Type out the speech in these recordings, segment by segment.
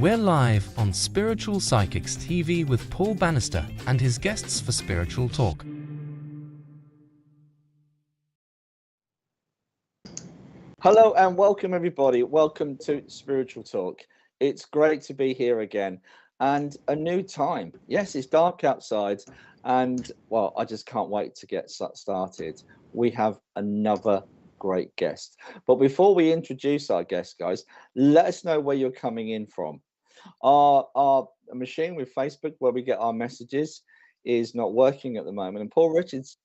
We're live on Spiritual Psychics TV with Paul Bannister and his guests for Spiritual Talk. Hello and welcome everybody. Welcome to Spiritual Talk. It's great to be here again and a new time. Yes, it's dark outside and well, I just can't wait to get started. We have another great guest. But before we introduce our guest, guys, let us know where you're coming in from. Our machine with Facebook where we get our messages is not working at the moment. And Paul Richards,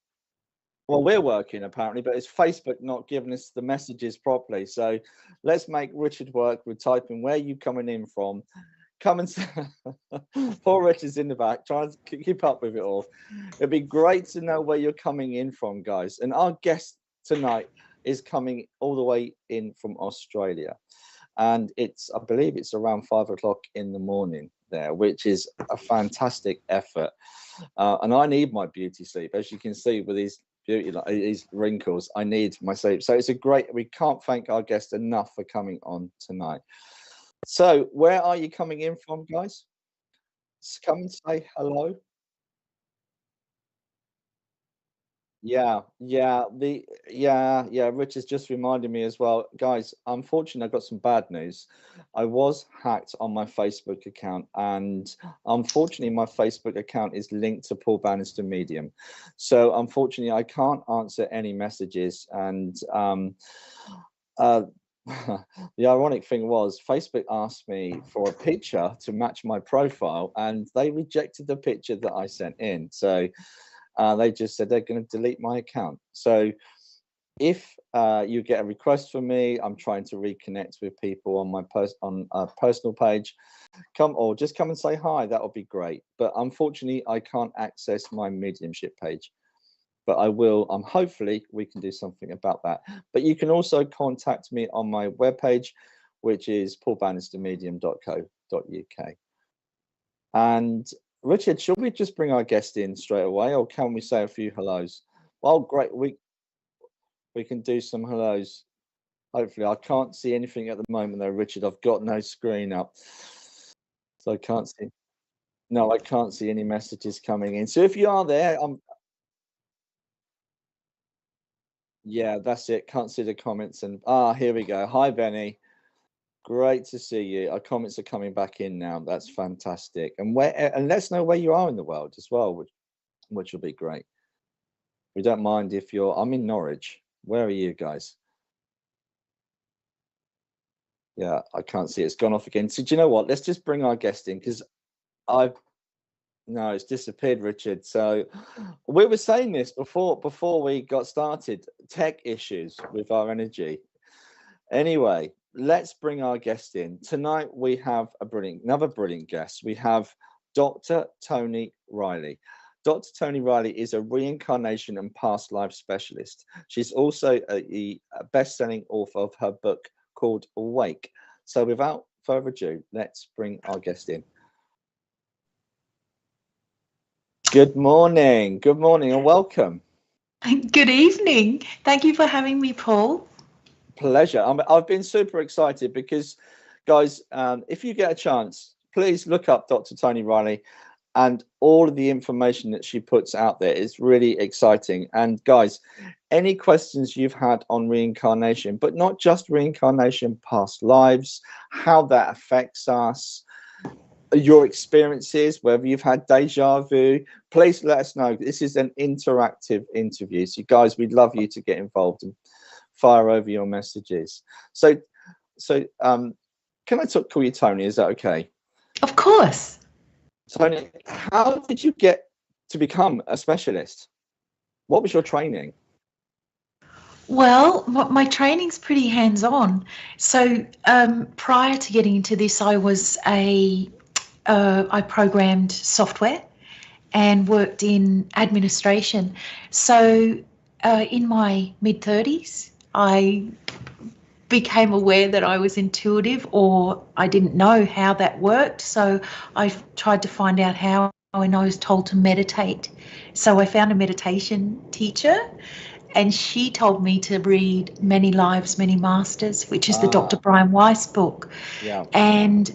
well, we're working apparently, but it's Facebook not giving us the messages properly. So let's make Richard work with typing where you coming in from. Come and Paul Richard's in the back, trying to keep up with it all. It'd be great to know where you're coming in from, guys. And our guest tonight is coming all the way in from Australia. And I believe it's around 5 o'clock in the morning there, which is a fantastic effort. And I need my beauty sleep, as you can see with these wrinkles. I need my sleep. So we can't thank our guest enough for coming on tonight. So where are you coming in from, guys? Come and say hello. Yeah, Rich has just reminded me as well. Guys, unfortunately, I've got some bad news. I was hacked on my Facebook account, and unfortunately, my Facebook account is linked to Paul Bannister Medium. So unfortunately, I can't answer any messages. And the ironic thing was, Facebook asked me for a picture to match my profile, and they rejected the picture that I sent in. So they just said they're going to delete my account. So if you get a request from me, I'm trying to reconnect with people on my personal page. Just come and say hi. That would be great. But unfortunately, I can't access my mediumship page. But I will. Hopefully, we can do something about that. But you can also contact me on my webpage, which is paulbannistermedium.co.uk. And Richard, should we just bring our guest in straight away, or can we say a few hellos? Well, great. We can do some hellos. Hopefully, I can't see anything at the moment, though, Richard. I've got no screen up, so I can't see. No, I can't see any messages coming in. So if you are there, yeah, that's it. Can't see the comments. And here we go. Hi, Benny. Great to see you. Our comments are coming back in now. That's fantastic. And let us know where you are in the world as well, which will be great. We don't mind if I'm in Norwich. Where are you guys? Yeah, I can't see. It's gone off again. So do you know what? Let's just bring our guest in, because no, it's disappeared, Richard. So we were saying this before we got started. Tech issues with our energy. Anyway, let's bring our guest in. Tonight we have another brilliant guest. We have Dr. Toni Reilly. Dr. Toni Reilly is a reincarnation and past life specialist. She's also a best-selling author of her book called Awake. So without further ado, let's bring our guest in. Good morning and welcome. Good evening. Thank you for having me, Paul. Pleasure. I've been super excited because, guys, if you get a chance, please look up Dr. Toni Reilly, and all of the information that she puts out there is really exciting. And guys, any questions you've had on reincarnation, but not just reincarnation, past lives, how that affects us, your experiences, whether you've had deja vu, please let us know. This is an interactive interview. So guys, we'd love you to get involved and fire over your messages. So can I call you Toni? Is that okay? Of course. Toni, how did you get to become a specialist? What was your training? Well, my training's pretty hands-on. So prior to getting into this, I programmed software and worked in administration. So in my mid-30s, I became aware that I was intuitive, or I didn't know how that worked. So I tried to find out how, and I was told to meditate. So I found a meditation teacher, and she told me to read Many Lives, Many Masters, which is the Dr. Brian Weiss book. Yeah. And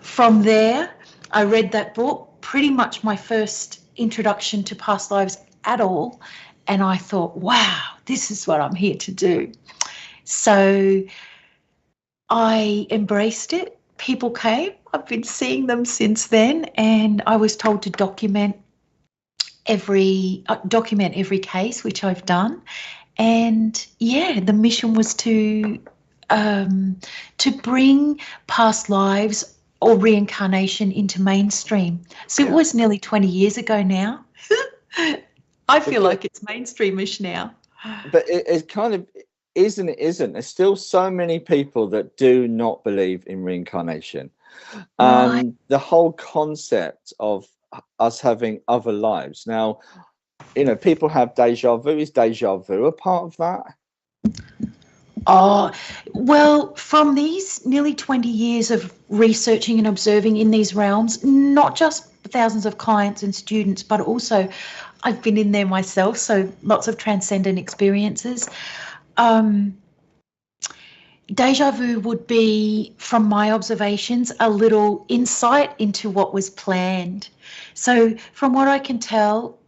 from there, I read that book, pretty much my first introduction to past lives at all. And I thought, wow, this is what I'm here to do. So I embraced it. People came. I've been seeing them since then. And I was told to document every case, which I've done. And yeah, the mission was to bring past lives or reincarnation into mainstream. So it was nearly 20 years ago now. I feel like it's mainstreamish now. But it kind of isn't. There's still so many people that do not believe in reincarnation. Right. And the whole concept of us having other lives. Now, you know, people have deja vu. Is deja vu a part of that? Oh, well, from these nearly 20 years of researching and observing in these realms, not just thousands of clients and students, but also I've been in there myself, so lots of transcendent experiences. Deja vu would be, from my observations, a little insight into what was planned. So from what I can tell,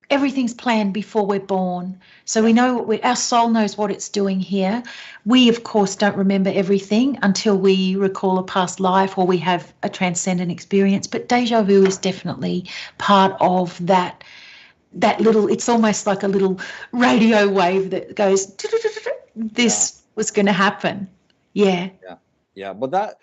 everything's planned before we're born. So we know our soul knows what it's doing here. We, of course, don't remember everything until we recall a past life or we have a transcendent experience. But deja vu is definitely part of that little, it's almost like a little radio wave that goes, this was going to happen. Yeah. Well,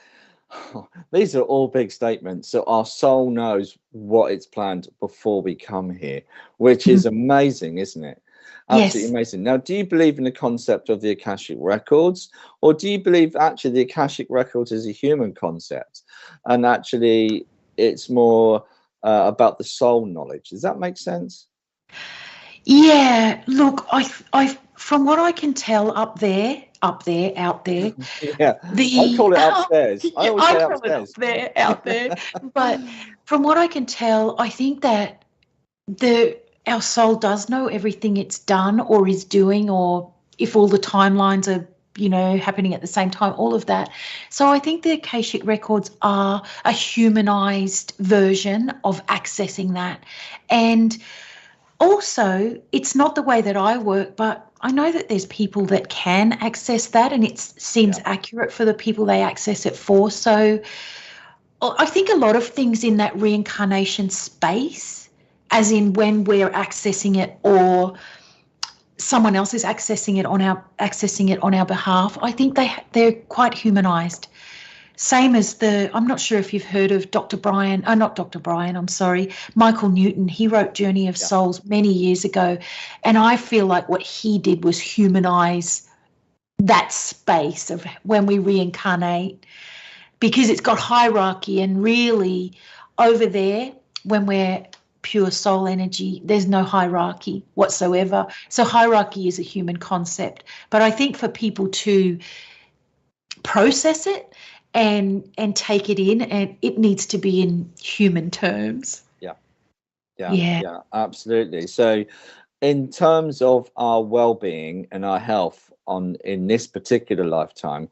these are all big statements. So our soul knows what it's planned before we come here, which is amazing, isn't it? Absolutely amazing. Now, do you believe in the concept of the Akashic records, or do you believe actually the Akashic records is a human concept and actually it's more about the soul knowledge? Does that make sense? Yeah, look, I from what I can tell out there. Yeah, I call it upstairs. I always say upstairs. Out there. But from what I can tell, I think that our soul does know everything it's done or is doing, or if all the timelines are, happening at the same time, all of that. So I think the Akashic records are a humanized version of accessing that. And also, it's not the way that I work, but I know that there's people that can access that, and it seems accurate for the people they access it for. So I think a lot of things in that reincarnation space, as in when we're accessing it or someone else is accessing it on our behalf, I think they're quite humanized. Same as I'm not sure if you've heard of Michael Newton. He wrote Journey of Souls many years ago. And I feel like what he did was humanize that space of when we reincarnate, because it's got hierarchy, and really over there, when we're pure soul energy, there's no hierarchy whatsoever. So hierarchy is a human concept. But I think for people to process it and take it in, and it needs to be in human terms. Yeah, absolutely. So in terms of our well-being and our health in this particular lifetime,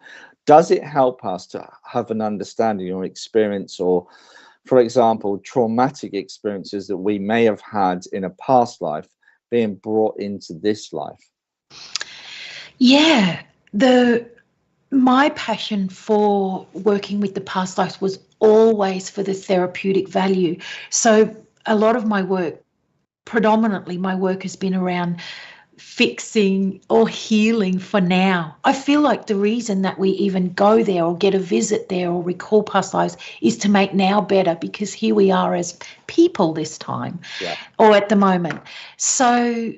does it help us to have an understanding or experience, or for example traumatic experiences that we may have had in a past life being brought into this life? My passion for working with the past lives was always for the therapeutic value. So a lot of my work, predominantly my work, has been around fixing or healing for now. I feel like the reason that we even go there or get a visit there or recall past lives is to make now better, because here we are as people this time or at the moment. So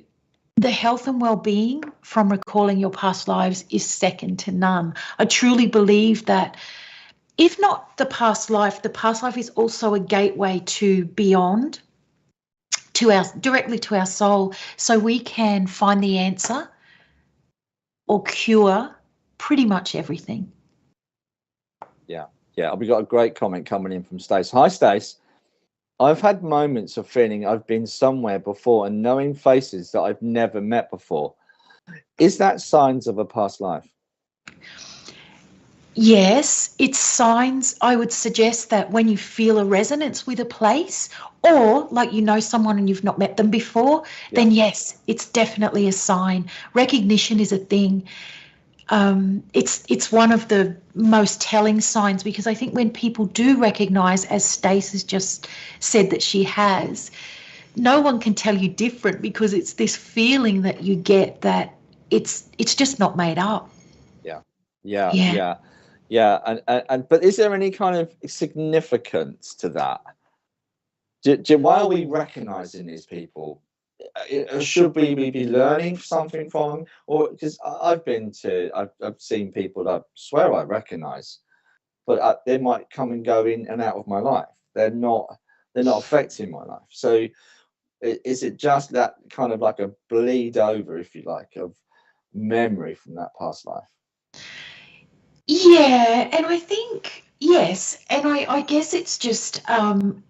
the health and well-being from recalling your past lives is second to none. I truly believe that if not the past life is also a gateway to beyond, directly to our soul, so we can find the answer or cure pretty much everything. Yeah. We got a great comment coming in from Stace. Hi, Stace. I've had moments of feeling I've been somewhere before and knowing faces that I've never met before. Is that signs of a past life? Yes, it's signs. I would suggest that when you feel a resonance with a place, or like you know someone and you've not met them before, then yes, it's definitely a sign. Recognition is a thing. It's one of the most telling signs, because I think when people do recognize, as Stace has just said that she has, no one can tell you different, because it's this feeling that you get that it's just not made up. Yeah, yeah, Yeah. yeah, yeah. And but is there any kind of significance to that? Why are we recognizing these people? Should we be learning something from? Or because I've seen people that I swear I recognize, but they might come and go in and out of my life. They're not affecting my life. So is it just that kind of like a bleed over, if you like, of memory from that past life? Yeah, and I think, yes, and I guess it's just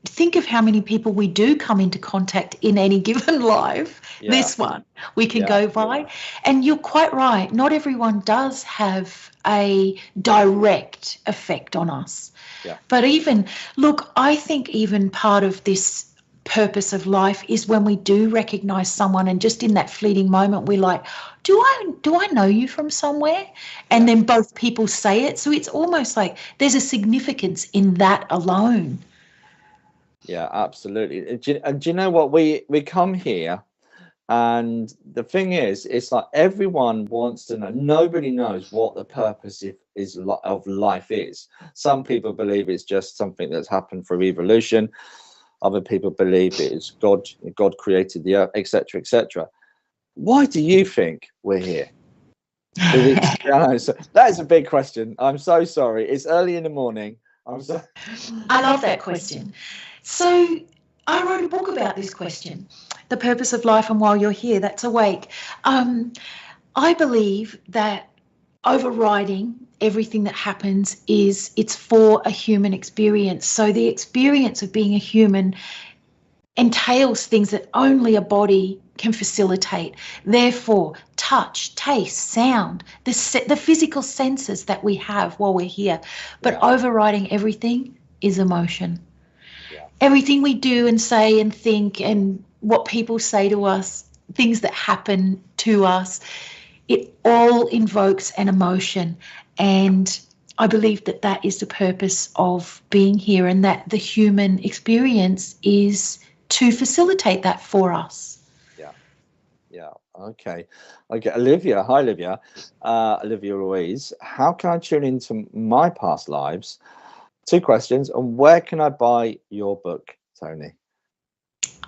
think of how many people we do come into contact in any given life. Yeah. This one we can Yeah. go by. And you're quite right, not everyone does have a direct effect on us. Yeah. But even, look, I think even part of this purpose of life is when we do recognize someone, and just in that fleeting moment we're like, do I know you from somewhere? And then both people say it, so it's almost like there's a significance in that alone. Yeah, absolutely. And do you know what, we come here, and the thing is, it's like everyone wants to know. Nobody knows what the purpose of life is. Some people believe it's just something that's happened through evolution. Other people believe it is God created the earth, etc., etc. Why do you think we're here? So that is a big question. I'm so sorry. It's early in the morning. I love that question. So I wrote a book about this question, the purpose of life and while you're here, that's awake. I believe that overriding everything that happens is it's for a human experience. So the experience of being a human entails things that only a body can facilitate. Therefore, touch, taste, sound, the physical senses that we have while we're here. But overriding everything is emotion. Yeah. Everything we do and say and think, and what people say to us, things that happen to us, it all invokes an emotion. And I believe that that is the purpose of being here, and that the human experience is to facilitate that for us. Yeah. Okay. Olivia. Hi, Olivia. Olivia Ruiz. How can I tune into my past lives? 2 questions. And where can I buy your book, Toni?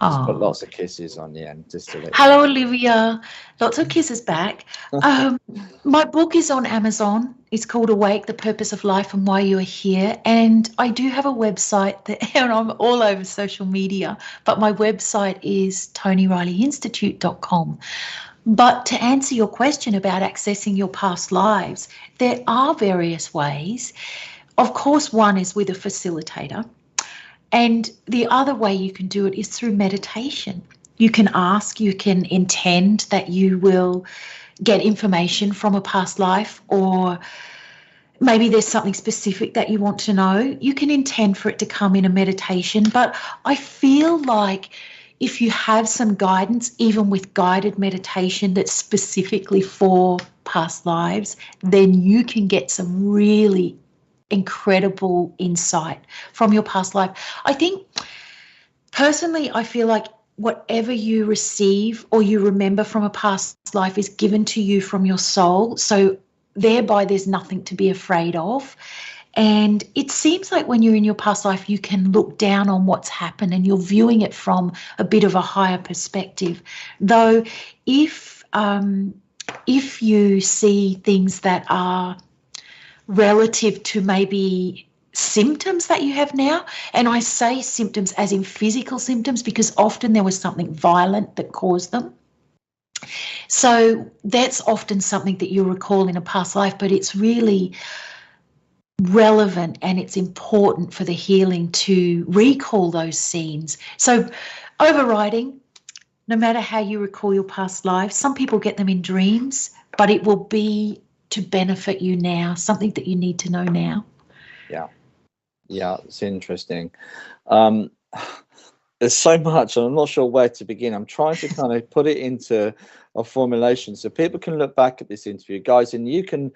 Just put lots of kisses on the end, just to let Hello, Olivia. Lots of kisses back. My book is on Amazon. It's called Awake, The Purpose of Life and Why You Are Here. And I do have a website and I'm all over social media, but my website is tonireillyinstitute.com. But to answer your question about accessing your past lives, there are various ways. Of course, one is with a facilitator. And the other way you can do it is through meditation. You can ask, you can intend that you will get information from a past life, or maybe there's something specific that you want to know. You can intend for it to come in a meditation. But I feel like if you have some guidance, even with guided meditation that's specifically for past lives, then you can get some really incredible insight from your past life. I think personally, I feel like whatever you receive or you remember from a past life is given to you from your soul. So thereby there's nothing to be afraid of. And it seems like when you're in your past life, you can look down on what's happened and you're viewing it from a bit of a higher perspective. Though if you see things that are relative to maybe symptoms that you have now, and I say symptoms as in physical symptoms because often there was something violent that caused them. So that's often something that you recall in a past life, but it's really relevant and it's important for the healing to recall those scenes. So overriding, no matter how you recall your past lives, some people get them in dreams, but it will be to benefit you now, something that you need to know now. Yeah, it's interesting. There's so much, and I'm not sure where to begin. I'm trying to kind of put it into a formulation so people can look back at this interview, guys, and you can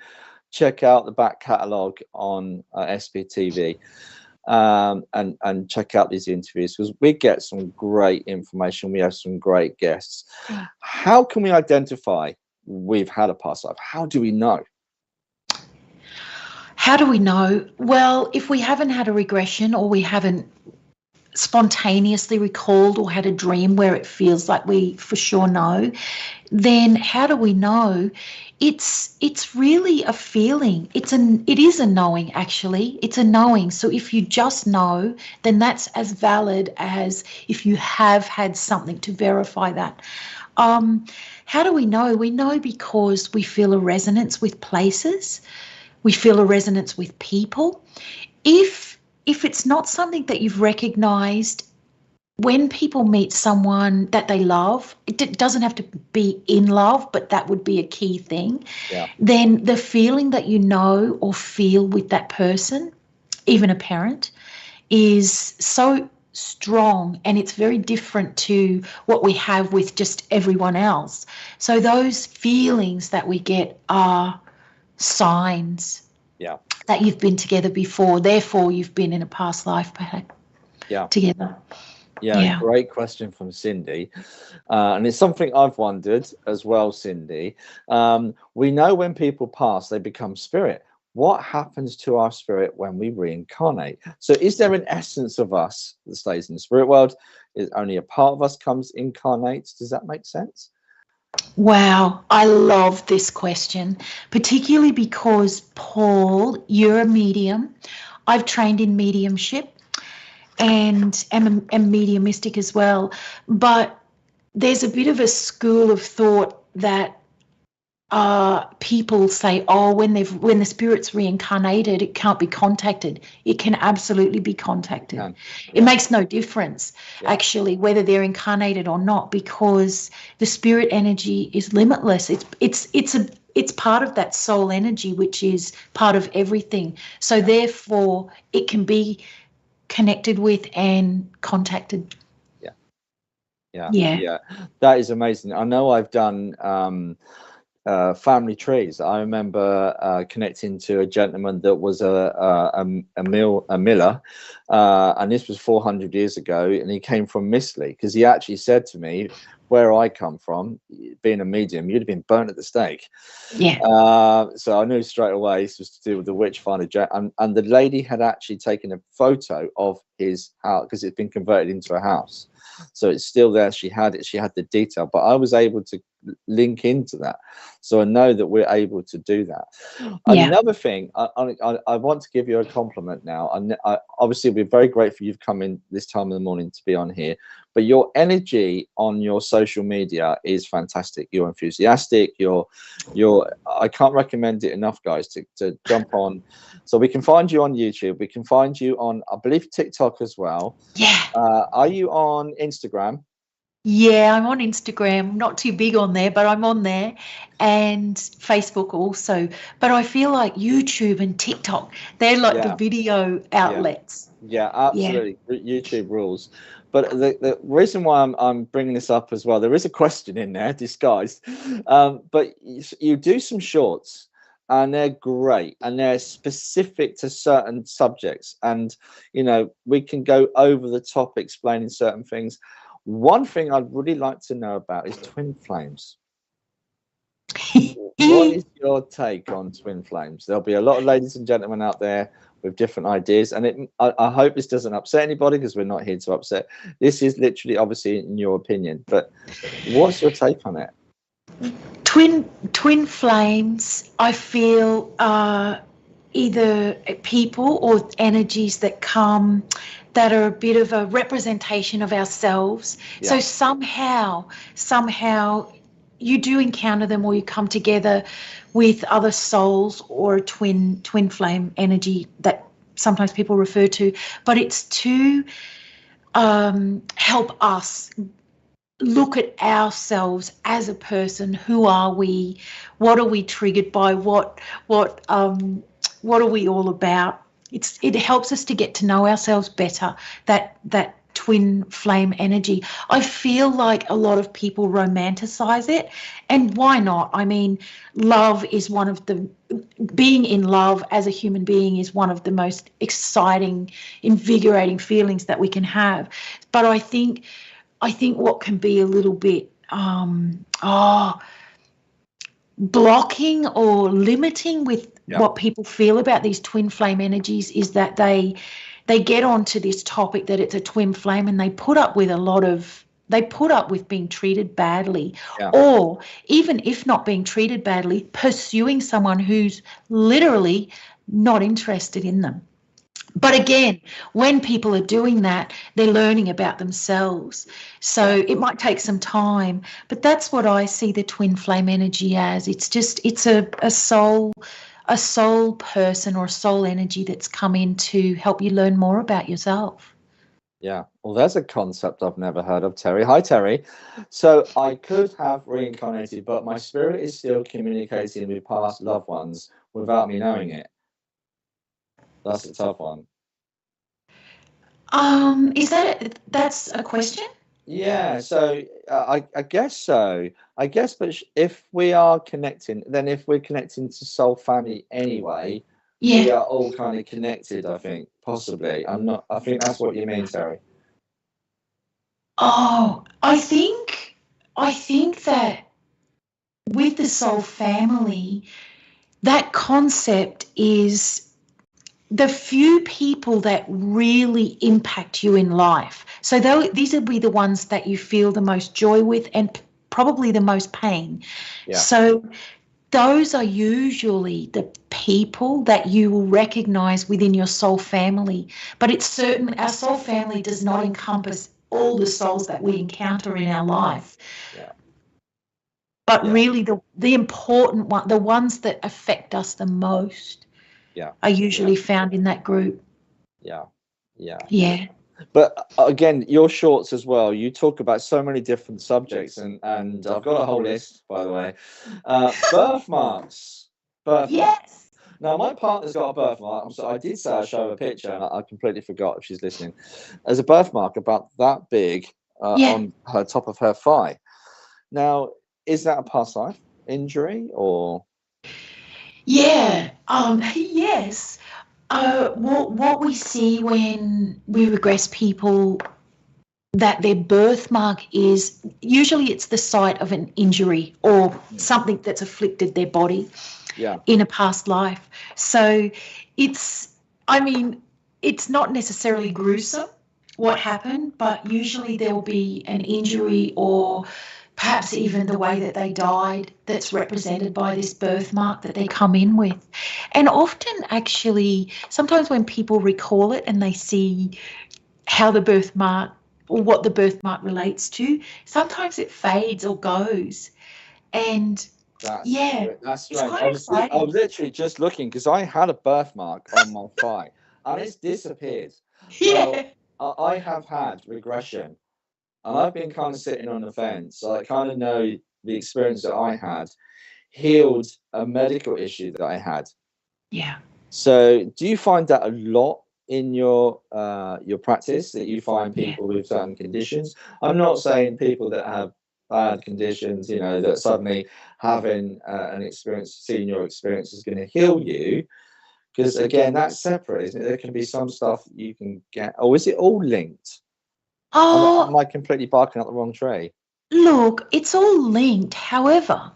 check out the back catalogue on SPTV, and check out these interviews, because we get some great information. We have some great guests. How can we identify we've had a past life? How do we know? How do we know? Well, if we haven't had a regression, or we haven't spontaneously recalled or had a dream where it feels like we for sure know, then how do we know? It's really a feeling. It is a knowing, actually. It's a knowing. So if you just know, then that's as valid as if you have had something to verify that. How do we know? We know because we feel a resonance with places. We feel a resonance with people. If it's not something that you've recognized, when people meet someone that they love, it doesn't have to be in love, but that would be a key thing. Yeah. Then the feeling that you know or feel with that person, even a parent, is so strong, and it's very different to what we have with just everyone else. So those feelings that we get are signs that you've been together before, therefore you've been in a past life perhaps together. Great question from Cindy, and it's something I've wondered as well, Cindy. We know when people pass they become spirit. What happens to our spirit when we reincarnate? So is there an essence of us that stays in the spirit world? Is only a part of us comes incarnates? Does that make sense? Wow, I love this question, particularly because, Paul, you're a medium. I've trained in mediumship and am mediumistic as well. But there's a bit of a school of thought that people say, oh, when the spirit's reincarnated, it can't be contacted. It can absolutely be contacted. It makes no difference, actually, whether they're incarnated or not, because the spirit energy is limitless. It's part of that soul energy, which is part of everything. So therefore, it can be connected with and contacted. Yeah. That is amazing. I know I've done family trees. I remember connecting to a gentleman that was a miller, and this was 400 years ago, and he came from Misley, because he actually said to me, where I come from, being a medium, you'd have been burnt at the stake. So I knew straight away this was to do with the witch finder, and the lady had actually taken a photo of his house, because it's been converted into a house, so it's still there. She had the detail, but I was able to link into that, so I know that we're able to do that. Another thing, I want to give you a compliment now. I obviously we're very grateful you've come in this time of the morning to be on here, but your energy on your social media is fantastic. You're enthusiastic. I can't recommend it enough, guys, to jump on. So we can find you on YouTube. We can find you on, I believe, TikTok as well. Are you on Instagram? Yeah, I'm on Instagram. Not too big on there, but I'm on there, and Facebook also. But I feel like YouTube and TikTok, they're like the video outlets. Yeah, absolutely. YouTube rules. But the reason why I'm bringing this up as well, there is a question in there disguised, but you do some shorts, and they're great, and they're specific to certain subjects, and we can go over the top explaining certain things. One thing I'd really like to know about is twin flames. What is your take on twin flames? There'll be a lot of ladies and gentlemen out there with different ideas, and I hope this doesn't upset anybody, because we're not here to upset. This is literally, obviously, in your opinion, but what's your take on it? Twin flames, I feel, are either people or energies that come that are a bit of a representation of ourselves. So somehow you do encounter them, or you come together with other souls, or a twin flame energy that sometimes people refer to, but it's to help us look at ourselves as a person. Who are we? What are we triggered by? What are we all about? It helps us to get to know ourselves better. That twin flame energy. I feel like a lot of people romanticize it, and why not? I mean, love is one of the being in love as a human being is one of the most exciting, invigorating feelings that we can have. But I think what can be a little bit blocking or limiting with what people feel about these twin flame energies is that they get onto this topic that it's a twin flame, and they put up with being treated badly, or even if not being treated badly, pursuing someone who's literally not interested in them. But again, when people are doing that, they're learning about themselves. So it might take some time, but that's what I see the twin flame energy as. It's a soul person or a soul energy that's come in to help you learn more about yourself. Yeah, well, there's a concept I've never heard of, Terry. Hi, Terry. So I could have reincarnated, but my spirit is still communicating with past loved ones without me knowing it. That's a tough one. That's a question? Yeah, so I guess so. I guess, but if we are connecting, then if we're connecting to soul family anyway, we are all kind of connected, I think, possibly. I think that's what you mean, Terry. Oh, I think that with the soul family, that concept is the few people that really impact you in life. So these will be the ones that you feel the most joy with and probably the most pain. Yeah. So those are usually the people that you will recognize within your soul family. But it's certain our soul family does not encompass all the souls that we encounter in our life. Yeah. But really the important one, the ones that affect us the most, are usually found in that group. Yeah. But again, your shorts as well, you talk about so many different subjects, and I've got a whole list, by the way. Birthmarks. Yes. Now, my partner's got a birthmark. So I did say I'd show her a picture, and I completely forgot if she's listening. There's a birthmark about that big on her top of her thigh. Now, is that a past life injury or? Yeah. Yes. What we see when we regress people, that their birthmark is usually it's the site of an injury or something that's afflicted their body in a past life. So it's not necessarily gruesome what happened, but usually there will be an injury or perhaps even the way that they died that's represented by this birthmark that they come in with. And often, actually, sometimes when people recall it and they see how the birthmark or what the birthmark relates to, sometimes it fades or goes. And that's strange. I was literally just looking because I had a birthmark on my thigh and it's disappeared. Yeah. Well, I have had regression. And I've been kind of sitting on the fence. So I kind of know the experience that I had healed a medical issue that I had. Yeah. So do you find that a lot in your practice, that you find people with certain conditions? I'm not saying people that have bad conditions, that suddenly having an experience, seeing your experience is going to heal you. Because again, that's separate, isn't it? There can be some stuff you can get. Or is it all linked? Am I completely barking up the wrong tree? Look, it's all linked. However,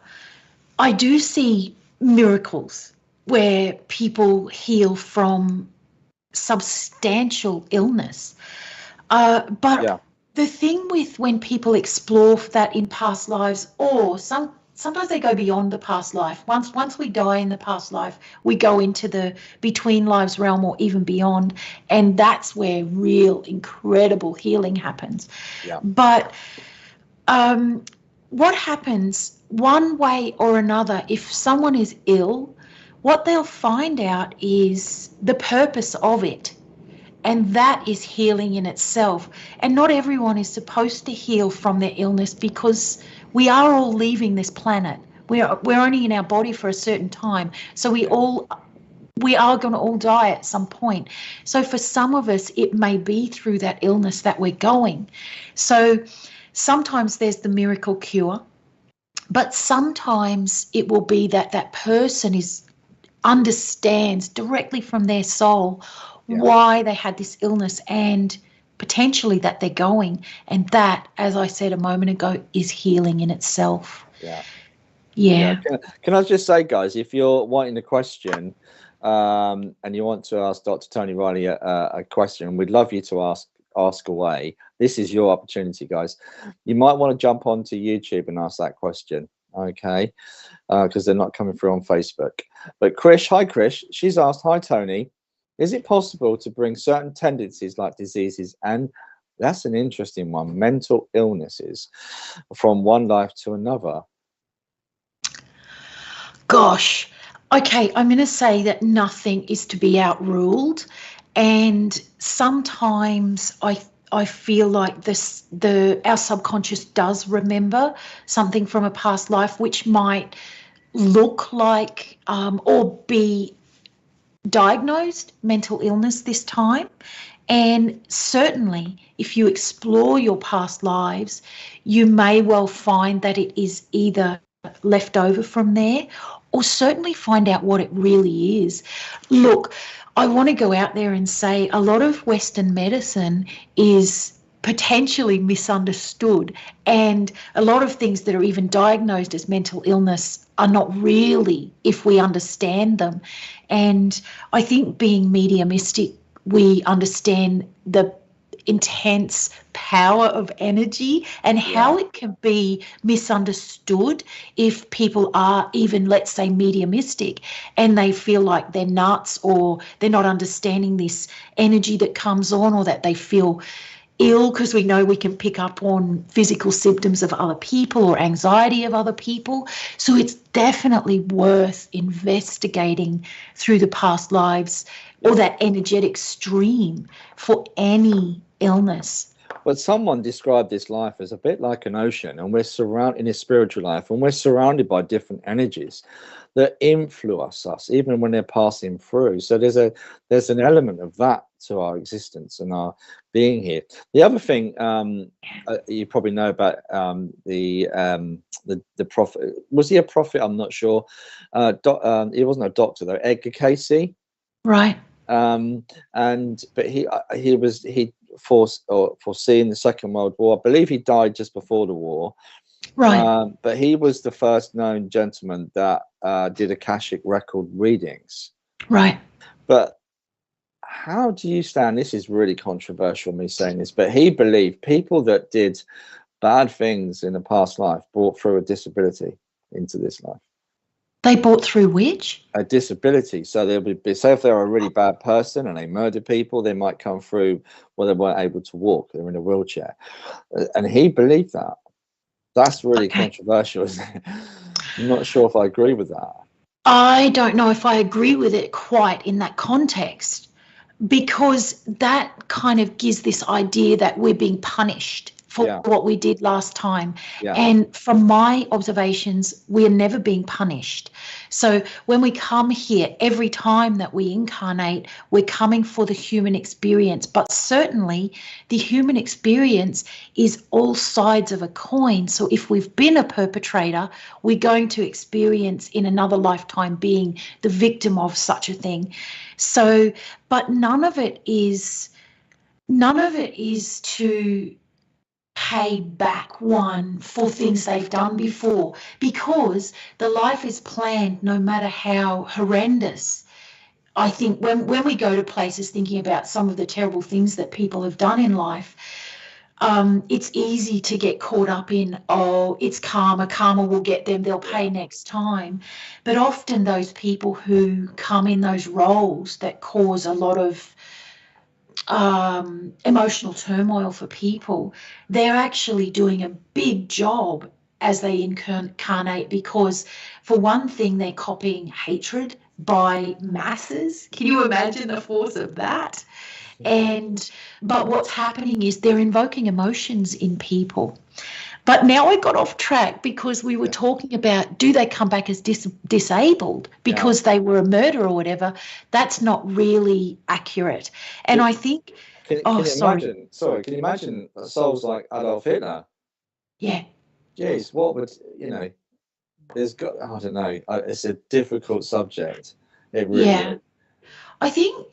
I do see miracles where people heal from substantial illness. But the thing with when people explore that in past lives, or sometimes they go beyond the past life. Once we die in the past life, we go into the between lives realm or even beyond, and that's where real incredible healing happens. But what happens one way or another, if someone is ill, what they'll find out is the purpose of it. And that is healing in itself. And not everyone is supposed to heal from their illness, because we are all leaving this planet. We're only in our body for a certain time. So we are going to all die at some point. So for some of us, it may be through that illness that we're going. So sometimes there's the miracle cure, but sometimes it will be that that person understands directly from their soul why they had this illness and potentially that they're going. And that, as I said a moment ago, is healing in itself. Yeah. Can I just say, guys, if you're wanting a question and you want to ask Dr. Toni Reilly a question, we'd love you to ask away. This is your opportunity, guys. You might want to jump onto YouTube and ask that question, okay? Because they're not coming through on Facebook. But Krish, hi Krish, she's asked, hi Tony, is it possible to bring certain tendencies like diseases, and that's an interesting one, mental illnesses, from one life to another? Gosh, okay, I'm going to say that nothing is to be outruled, and sometimes I feel like our subconscious does remember something from a past life, which might look like or be diagnosed mental illness this time. And certainly if you explore your past lives, you may well find that it is either left over from there, or certainly find out what it really is. Look, I want to go out there and say a lot of Western medicine is potentially misunderstood, and a lot of things that are even diagnosed as mental illness are not really, if we understand them. And I think being mediumistic, we understand the intense power of energy and how it can be misunderstood if people are even, let's say, mediumistic, and they feel like they're nuts, or they're not understanding this energy that comes on, or that they feel ill, because we know we can pick up on physical symptoms of other people or anxiety of other people. So it's definitely worth investigating through the past lives or that energetic stream for any illness. But someone described this life as a bit like an ocean, and we're surrounded in a spiritual life, and we're surrounded by different energies that influence us even when they're passing through. So there's an element of that to our existence and our being here. The other thing you probably know about the prophet, was he a prophet? I'm not sure. He wasn't a doctor though. Edgar Cayce, right? But he foreseen the Second World War. I believe he died just before the war. Right. But he was the first known gentleman that did Akashic record readings. Right. But how do you stand? This is really controversial, me saying this, but he believed people that did bad things in a past life brought through a disability into this life. They brought through which? A disability. So they'll be, say if they're a really bad person and they murder people, they might come through where they weren't able to walk. They're in a wheelchair. And he believed that. That's really controversial, isn't it? I'm not sure if I agree with that. I don't know if I agree with it quite in that context, because that kind of gives this idea that we're being punished for what we did last time. And from my observations, we're never being punished. So when we come here, every time that we incarnate, we're coming for the human experience. But certainly the human experience is all sides of a coin. So if we've been a perpetrator, we're going to experience in another lifetime being the victim of such a thing. So, but none of it is to pay back one for things they've done before, because the life is planned no matter how horrendous. I think when we go to places thinking about some of the terrible things that people have done in life, it's easy to get caught up in, oh, it's karma will get them, they'll pay next time. But often those people who come in those roles that cause a lot of emotional turmoil for people, they're actually doing a big job as they incarnate, because for one thing, they're copying hatred by masses. Can you imagine the force of that? But what's happening is they're invoking emotions in people. But now I got off track because we were talking about, do they come back as disabled because they were a murderer or whatever? That's not really accurate. And I think, can you imagine souls like Adolf Hitler? Yeah. Yes, what would, there's got, I don't know, it's a difficult subject. It really is. I think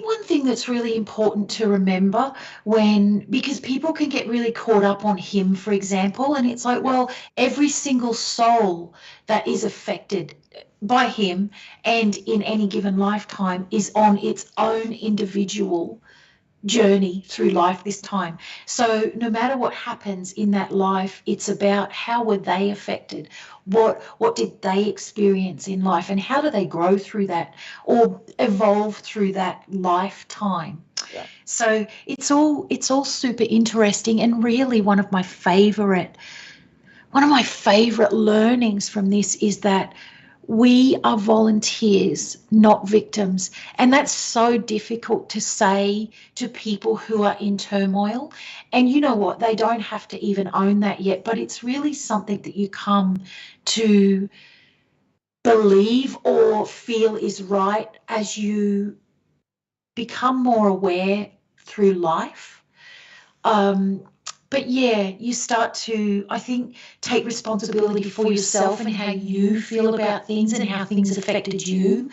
one thing that's really important to remember because people can get really caught up on him, for example, and it's like, well, every single soul that is affected by him and in any given lifetime is on its own individual journey through life this time. So no matter what happens in that life, it's about how were they affected, what did they experience in life, and how do they grow through that or evolve through that lifetime. So it's all super interesting, and really one of my favorite learnings from this is that we are volunteers, not victims. And that's so difficult to say to people who are in turmoil. And you know what? They don't have to even own that yet, but it's really something that you come to believe or feel is right as you become more aware through life. But yeah, you start to, I think, take responsibility for yourself and how you feel about things and how things affected you.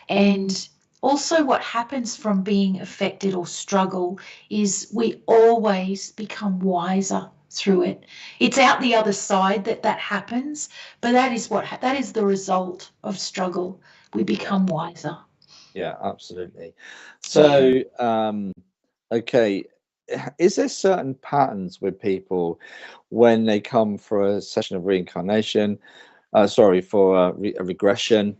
And also what happens from being affected or struggle is we always become wiser through it. It's out the other side that happens, but that is the result of struggle. We become wiser. Yeah, absolutely. So, okay. Is there certain patterns with people when they come for a session of reincarnation? For a regression.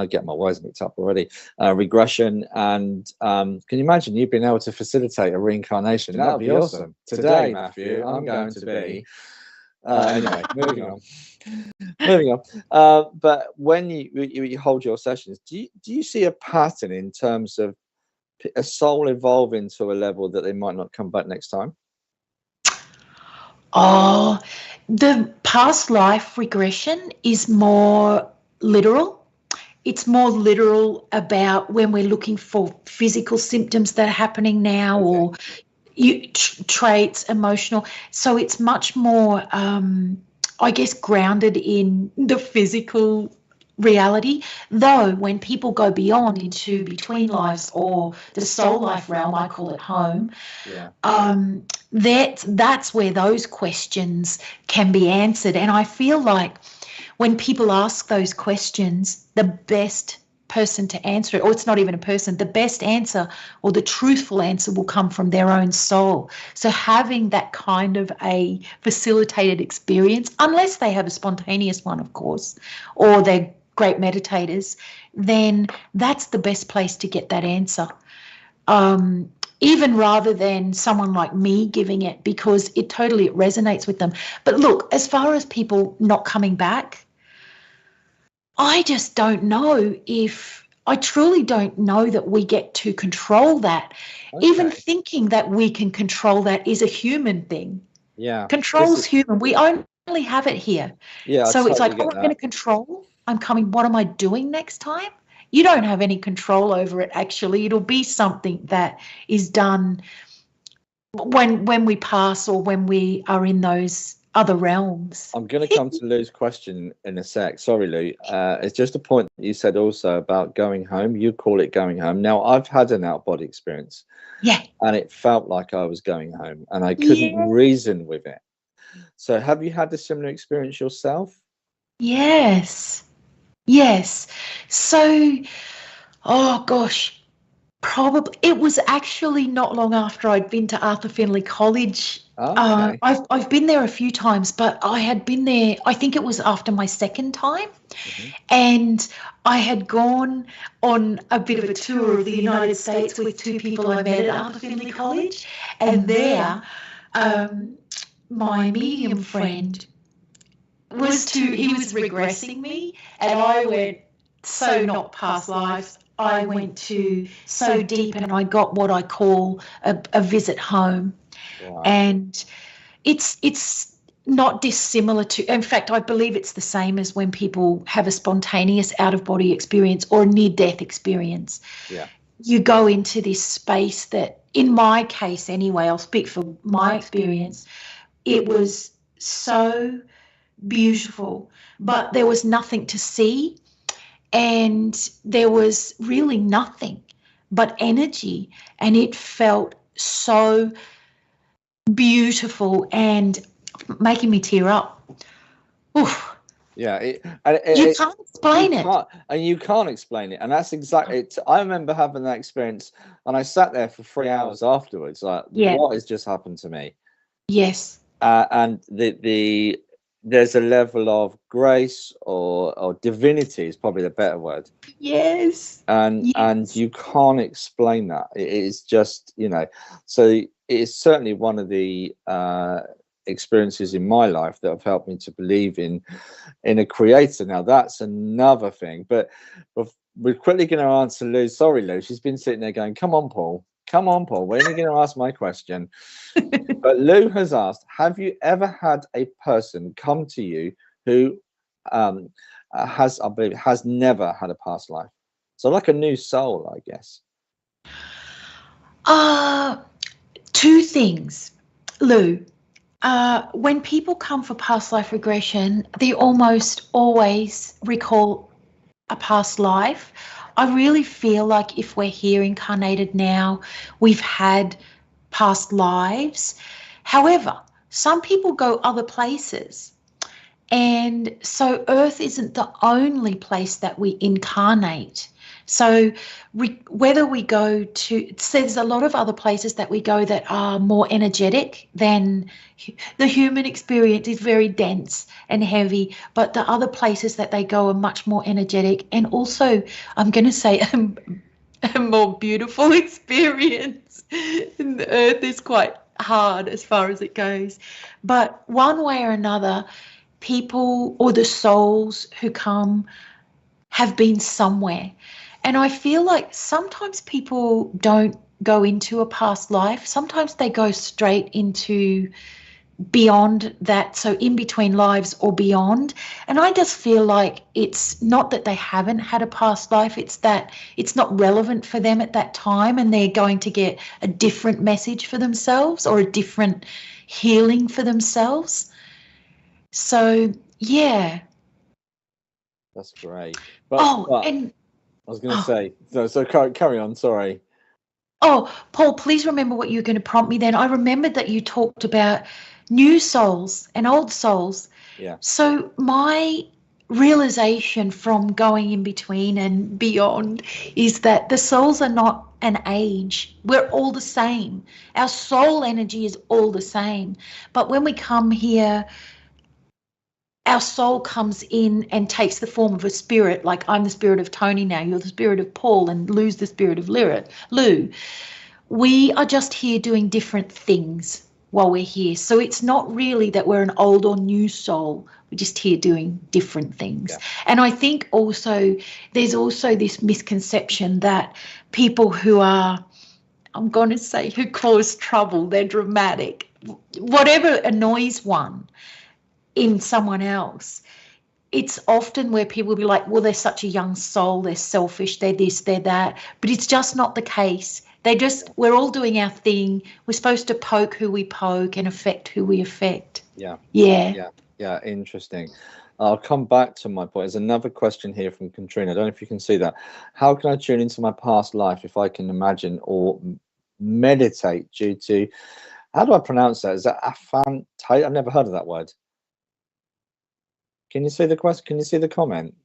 Get my words mixed up already. Regression, and can you imagine you being able to facilitate a reincarnation? That would be awesome. Today, Matthew, I'm going to be. Anyway, moving on. Moving on. But when you hold your sessions, do you see a pattern in terms of a soul evolving to a level that they might not come back next time? Oh, the past life regression is more literal. It's more literal about when we're looking for physical symptoms that are happening now, or traits, emotional. So it's much more, I guess, grounded in the physical reality. Though when people go beyond into between lives or the soul life realm, I call it home, that's where those questions can be answered. And I feel like when people ask those questions, the best person to answer it, or it's not even a person, the best answer or the truthful answer will come from their own soul. So having that kind of a facilitated experience, unless they have a spontaneous one, of course, or they're great meditators, then that's the best place to get that answer. Even rather than someone like me giving it, because it totally resonates with them. But look, as far as people not coming back, I just don't know I truly don't know that we get to control that. Okay. Even thinking that we can control that is a human thing. Yeah. Control's human. We only have it here. Yeah. So it's like, I'm going to control. I'm coming. What am I doing next time? You don't have any control over it, actually. It'll be something that is done when we pass or when we are in those other realms. I'm going to come to Lou's question in a sec. Sorry, Lou. It's just a point that you said also about going home. You call it going home. Now, I've had an out-body experience. Yeah. And it felt like I was going home and I couldn't reason with it. So have you had a similar experience yourself? Yes. So, oh gosh, probably it was actually not long after I'd been to Arthur Findlay College. Okay. I've been there a few times, but I had been there, I think it was after my second time. Mm-hmm. And I had gone on a bit of a tour of the United States with two people I met at Arthur Findlay College. And there, my medium friend he was regressing me, and I went, so not past lives. I went to so deep, and I got what I call a visit home. Wow. And it's not dissimilar to, in fact, I believe it's the same as when people have a spontaneous out-of-body experience or a near-death experience. Yeah. You go into this space that, in my case anyway, I'll speak for my experience, it was so beautiful, but there was nothing to see, and there was really nothing but energy, and it felt so beautiful and making me tear up. Oof. Yeah, You can't explain it. And you can't explain it, and that's exactly it. I remember having that experience, and I sat there for 3 hours afterwards, like, Yeah. what has just happened to me? Yes. And there's a level of grace or divinity is probably the better word, Yes. and Yes. you can't explain that. It is just, you know, so it is certainly one of the experiences in my life that have helped me to believe in a creator. Now that's another thing, but we're quickly going to answer Lou. Sorry, Lou, she's been sitting there going, come on, Paul, when are you going to ask my question? But Lou has asked, have you ever had a person come to you who has, I believe, has never had a past life, so like a new soul, I guess? Two things, Lou. When people come for past life regression, they almost always recall a past life. I really feel like if we're here incarnated now, we've had past lives. However, some people go other places. And so Earth isn't the only place that we incarnate. So whether we go to, there's a lot of other places that we go that are more energetic than the human experience is very dense and heavy, but the other places that they go are much more energetic, and also, I'm going to say, a more beautiful experience. And the Earth is quite hard as far as it goes. But one way or another, people or the souls who come have been somewhere. And I feel like sometimes people don't go into a past life. Sometimes they go straight into beyond that, so in between lives or beyond. And I just feel like it's not that they haven't had a past life, it's that it's not relevant for them at that time, and they're going to get a different message for themselves or a different healing for themselves. So yeah. That's great. But And I was going to say, so carry on. Sorry. Oh, Paul, please remember what you were going to prompt me then. I remembered that you talked about new souls and old souls. Yeah. So my realization from going in between and beyond is that the souls are not an age. We're all the same. Our soul energy is all the same. But when we come here, our soul comes in and takes the form of a spirit. Like, I'm the spirit of Toni now, you're the spirit of Paul, and Lou's the spirit of Lou. We are just here doing different things while we're here. So it's not really that we're an old or new soul. We're just here doing different things. Yeah. And I think also there's also this misconception that people who are, I'm going to say, who cause trouble, they're dramatic, whatever annoys one in someone else, it's often where people will be like, well, they're such a young soul, they're selfish, they're this, they're that. But it's just not the case. We're all doing our thing. We're supposed to poke who we poke and affect who we affect. Yeah. Interesting. I'll come back to my point. There's another question here from Katrina. I don't know if you can see that. How can I tune into my past life if I can imagine or meditate due to, how do I pronounce that? Is that aphantasia? I've never heard of that word. Can you see the question? Can you see the comment?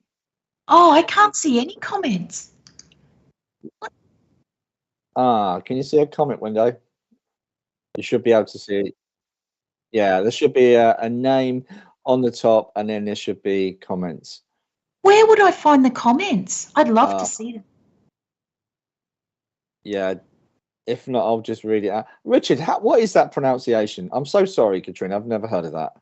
Oh, I can't see any comments. Can you see a comment window? You should be able to see it. Yeah, there should be a name on the top, and then there should be comments. Where would I find the comments? I'd love to see them. Yeah, if not, I'll just read it out. Richard, what is that pronunciation? I'm so sorry, Katrina. I've never heard of that.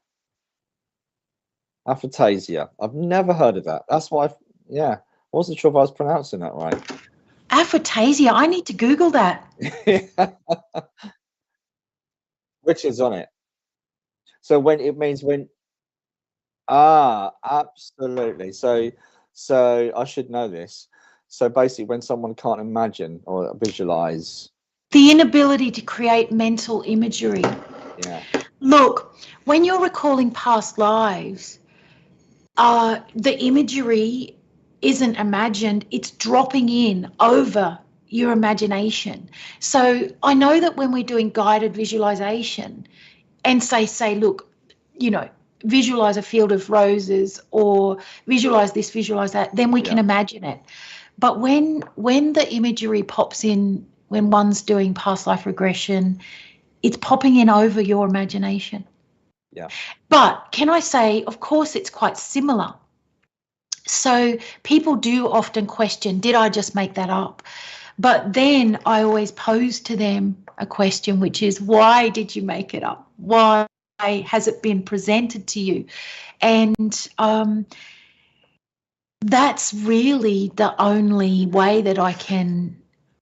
Aphantasia. I've never heard of that. That's why, I wasn't sure if I was pronouncing that right. Aphantasia. I need to Google that. Richard's on it. So when it means when, absolutely. So I should know this. So basically, when someone can't imagine or visualize, The inability to create mental imagery. yeah, Look, when you're recalling past lives, the imagery isn't imagined, it's dropping in over your imagination. So I know that when we're doing guided visualization and say, look, visualize a field of roses or visualize this, visualize that, then we can imagine it. But when the imagery pops in, when one's doing past life regression, it's popping in over your imagination. Yeah. But can I say, of course, it's quite similar. So people do often question, did I just make that up? But then I always pose to them a question, which is, why did you make it up? Why has it been presented to you? And that's really the only way that I can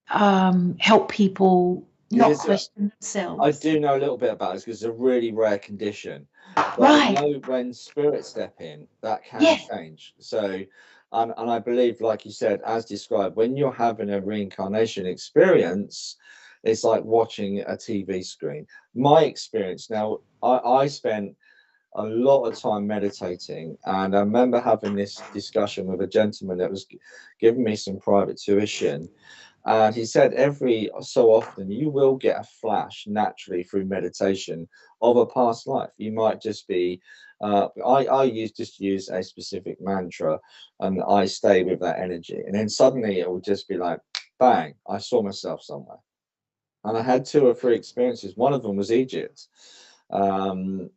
help people not question themselves. I do know a little bit about this because it's a really rare condition. But Right. I know when spirits step in, that can change. So, and I believe, like you said, as described, when you're having a reincarnation experience, it's like watching a TV screen. My experience now, I spent a lot of time meditating, and I remember having this discussion with a gentleman that was giving me some private tuition. And he said every so often you will get a flash naturally through meditation of a past life. You might just be, I use a specific mantra, and I stay with that energy. And then suddenly it will just be like, bang, I saw myself somewhere. And I had 2 or 3 experiences. One of them was Egypt. And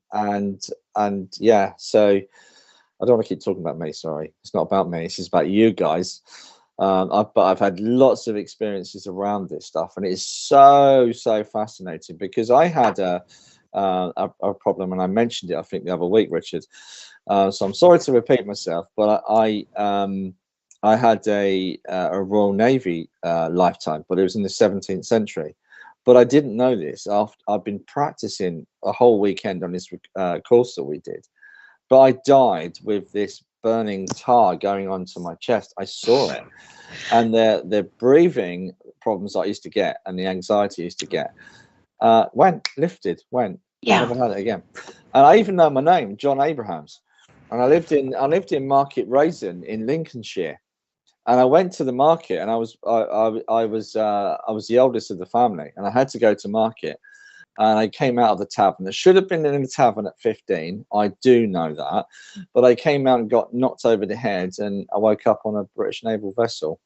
yeah, so I don't want to keep talking about me. Sorry, it's not about me. It's about you guys. But I've had lots of experiences around this stuff, and it's so fascinating because I had a problem, and I mentioned it I think the other week, Richard. So I'm sorry to repeat myself, but I had a Royal Navy lifetime, but it was in the 17th century. But I didn't know this. After I've been practicing a whole weekend on this course that we did, but I died with this burning tar going onto my chest. I saw it, and the breathing problems I used to get and the anxiety I used to get went. Yeah. Never had it again. And I even know my name, John Abrahams, and I lived in Market Raisin in Lincolnshire. And I went to the market, and I was the eldest of the family, and I had to go to market. And I came out of the tavern. I should have been in the tavern at 15. I do know that, but I came out and got knocked over the head, and I woke up on a British naval vessel,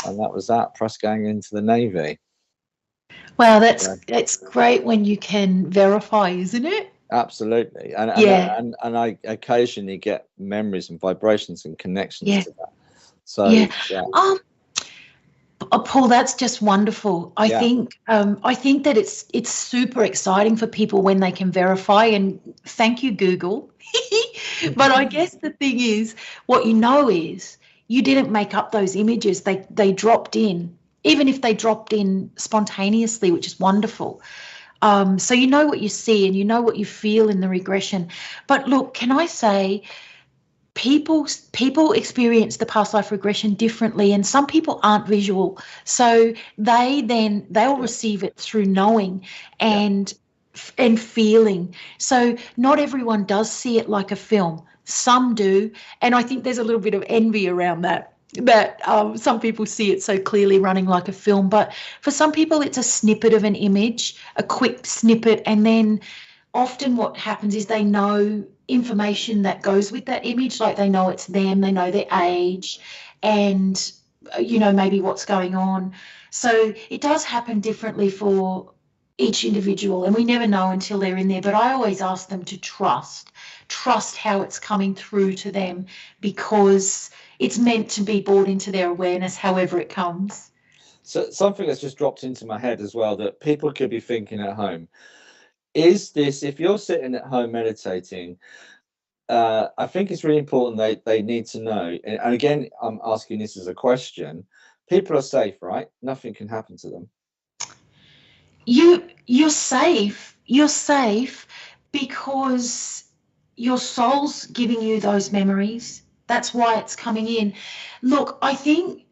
and that was that. Press going into the Navy. Well, it's great when you can verify, isn't it? Absolutely, and I occasionally get memories and vibrations and connections to that. So Paul, that's just wonderful. I think that it's super exciting for people when they can verify, and thank you, Google. But I guess the thing is, what you know is you didn't make up those images. They dropped in, even if they dropped in spontaneously, which is wonderful. So you know what you see and you know what you feel in the regression. But look, can I say, people experience the past life regression differently, and some people aren't visual, so they'll receive it through knowing and feeling. So not everyone does see it like a film. Some do, and I think there's a little bit of envy around that some people see it so clearly running like a film, but for some people it's a snippet of an image, a quick snippet, and then often what happens is they know information that goes with that image, like they know it's them, they know their age, and maybe what's going on. So it does happen differently for each individual, and we never know until they're in there. But I always ask them to trust how it's coming through to them, because it's meant to be brought into their awareness however it comes. So something that's just dropped into my head as well that people could be thinking at home is this: if you're sitting at home meditating, I think it's really important they need to know, and again, I'm asking this as a question, People are safe, right? Nothing can happen to them. You're safe. You're safe because your soul's giving you those memories. That's why it's coming in. Look, I think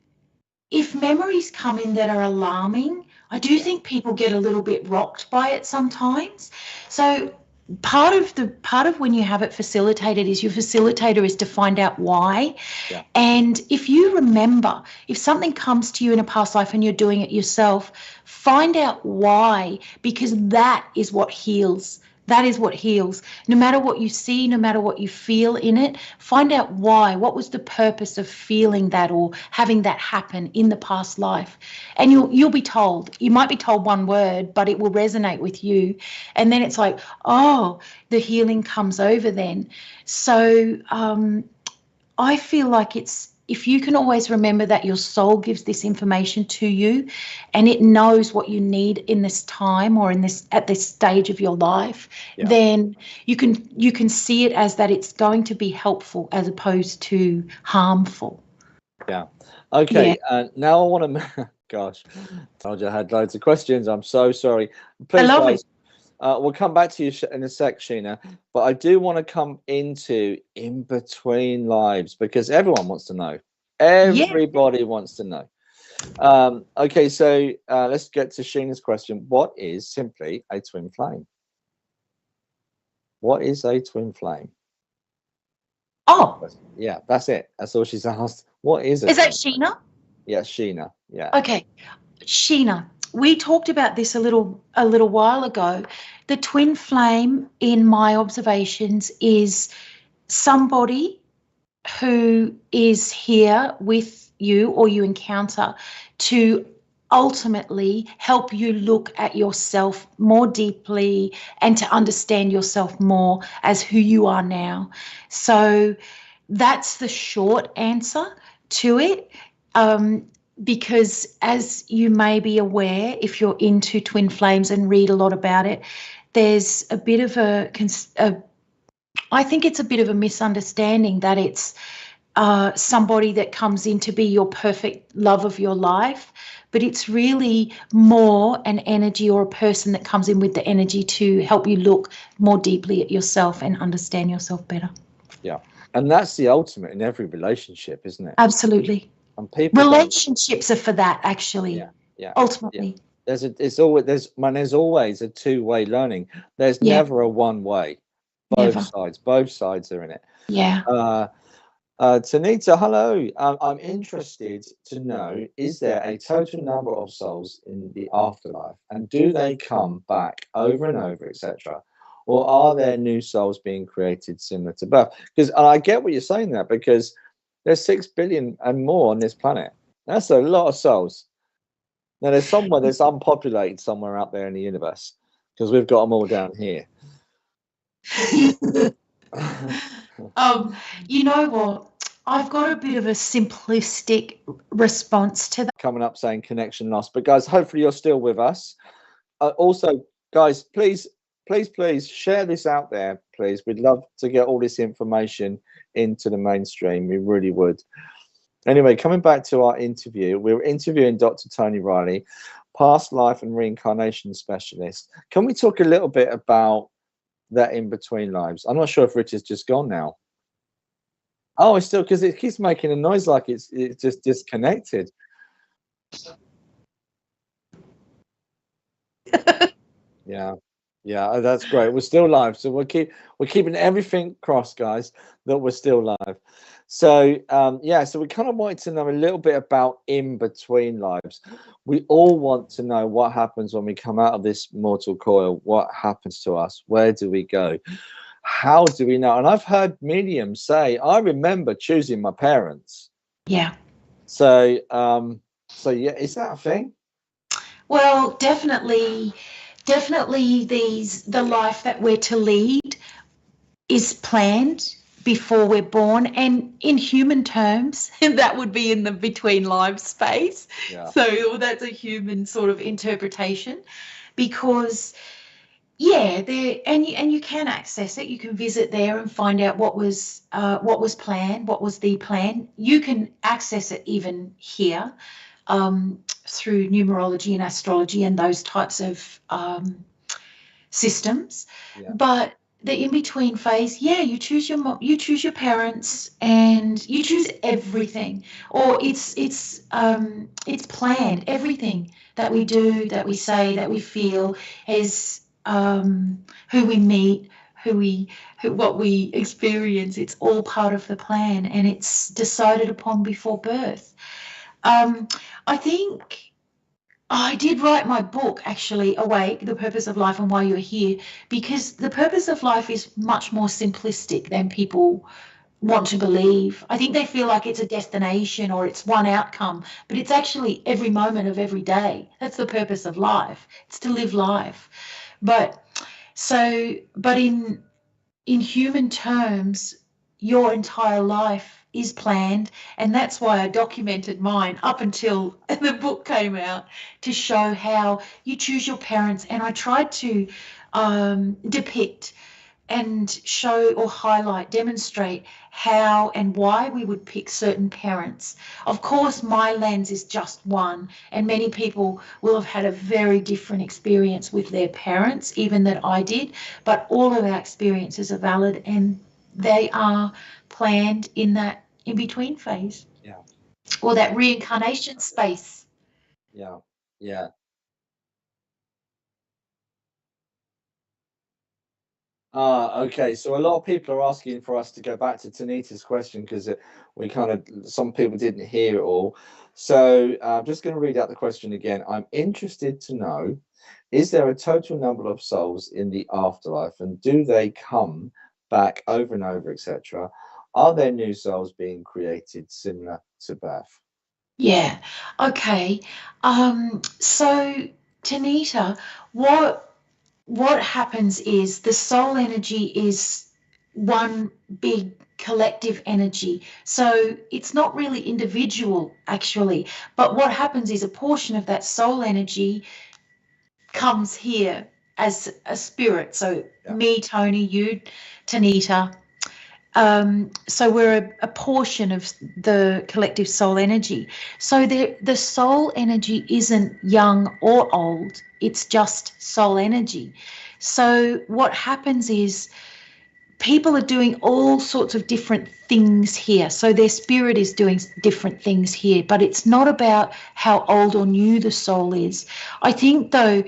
if memories come in that are alarming, I do think people get a little bit rocked by it sometimes. So part of when you have it facilitated is your facilitator is to find out why. Yeah. And if you remember, if something comes to you in a past life and you're doing it yourself, find out why, because that is what heals. That is what heals. No matter what you see, no matter what you feel in it, find out why. What was the purpose of feeling that or having that happen in the past life? And you'll be told. You might be told one word, but it will resonate with you. And then it's like, oh, the healing comes over then. So I feel like if you can always remember that your soul gives this information to you and it knows what you need in this time or at this stage of your life, then you can see it as that it's going to be helpful as opposed to harmful. Yeah. Okay. Now I want to, gosh, told you I had loads of questions. I'm so sorry. Please, I love guys, it. we'll come back to you in a sec, Sheena, but I do want to come into in between lives because everyone wants to know. Everybody wants to know. Okay, so let's get to Sheena's question. What is simply a twin flame? What is a twin flame? Oh, yeah, that's it. That's all she's asked. What is it? Is that Sheena? Yeah, Sheena. Yeah. Okay, Sheena. We talked about this a little while ago. The twin flame, in my observations, is somebody who is here with you or you encounter to ultimately help you look at yourself more deeply and to understand yourself more as who you are now. So that's the short answer to it. Because as you may be aware, if you're into twin flames and read a lot about it, there's a bit of I think it's a bit of a misunderstanding that it's somebody that comes in to be your perfect love of your life, but it's really more an energy or a person that comes in with the energy to help you look more deeply at yourself and understand yourself better. Yeah, and that's the ultimate in every relationship, isn't it? Absolutely. And people relationships are for that, actually. Ultimately. Yeah. There's always a two-way learning. There's never a one way. Both sides are in it. Tanita, hello. I'm interested to know, is there a total number of souls in the afterlife, and do they come back over and over, etc., or are there new souls being created similar to birth? Because I get what you're saying there, because there's 6 billion and more on this planet. That's a lot of souls. Now there's somewhere that's unpopulated somewhere out there in the universe, because we've got them all down here. You know what? I've got a bit of a simplistic response to that. Coming up saying connection lost, but guys, hopefully you're still with us. Also, guys, please share this out there, please. We'd love to get all this information into the mainstream. We really would. Anyway, coming back to our interview, we were interviewing Dr. Toni Reilly, past life and reincarnation specialist. Can we talk a little bit about that in between lives? I'm not sure if Richard's just gone now. Oh, it's still, because it keeps making a noise like it's just disconnected. Yeah, that's great. We're still live, so we're keeping everything crossed, guys, that we're still live. So so we kind of wanted to know a little bit about in between lives. We all want to know what happens when we come out of this mortal coil. What happens to us? Where do we go? How do we know? And I've heard mediums say, I remember choosing my parents. Yeah. So yeah, is that a thing? Well, definitely the life that we're to lead is planned before we're born, and in human terms that would be in the between lives space. So that's a human sort of interpretation, because there and you can access it. You can visit there and find out what was planned, what was the plan. You can access it even here, through numerology and astrology and those types of systems. Yeah. But the in-between phase, yeah, you choose your you choose your parents, and you choose everything, or it's planned. Everything that we do, that we say, that we feel is who we meet, what we experience. It's all part of the plan, and it's decided upon before birth. I think I did write my book, actually, Awake, The Purpose of Life and Why You're Here, because the purpose of life is much more simplistic than people want to believe. I think they feel like it's a destination or it's one outcome, but it's actually every moment of every day. That's the purpose of life. It's to live life. But in human terms, your entire life is planned, and that's why I documented mine up until the book came out, to show how you choose your parents. And I tried to depict and show or highlight, demonstrate how and why we would pick certain parents. Of course, my lens is just one, and many people will have had a very different experience with their parents, even that I did, but all of our experiences are valid, and they are planned in that in-between phase. Yeah. Or that reincarnation space. Yeah. Yeah. Okay. So a lot of people are asking for us to go back to Tanita's question because some people didn't hear it all. So I'm just going to read out the question again. I'm interested to know, is there a total number of souls in the afterlife, and do they come back over and over, etc.? Are there new souls being created similar to birth? Yeah. Okay. So Tanita, what happens is the soul energy is one big collective energy. So it's not really individual, actually. But what happens is a portion of that soul energy comes here as a spirit. So me, Toni, you, Tanita. So we're a portion of the collective soul energy. So the soul energy isn't young or old. It's just soul energy. So what happens is people are doing all sorts of different things here. So their spirit is doing different things here, but it's not about how old or new the soul is. I think, though,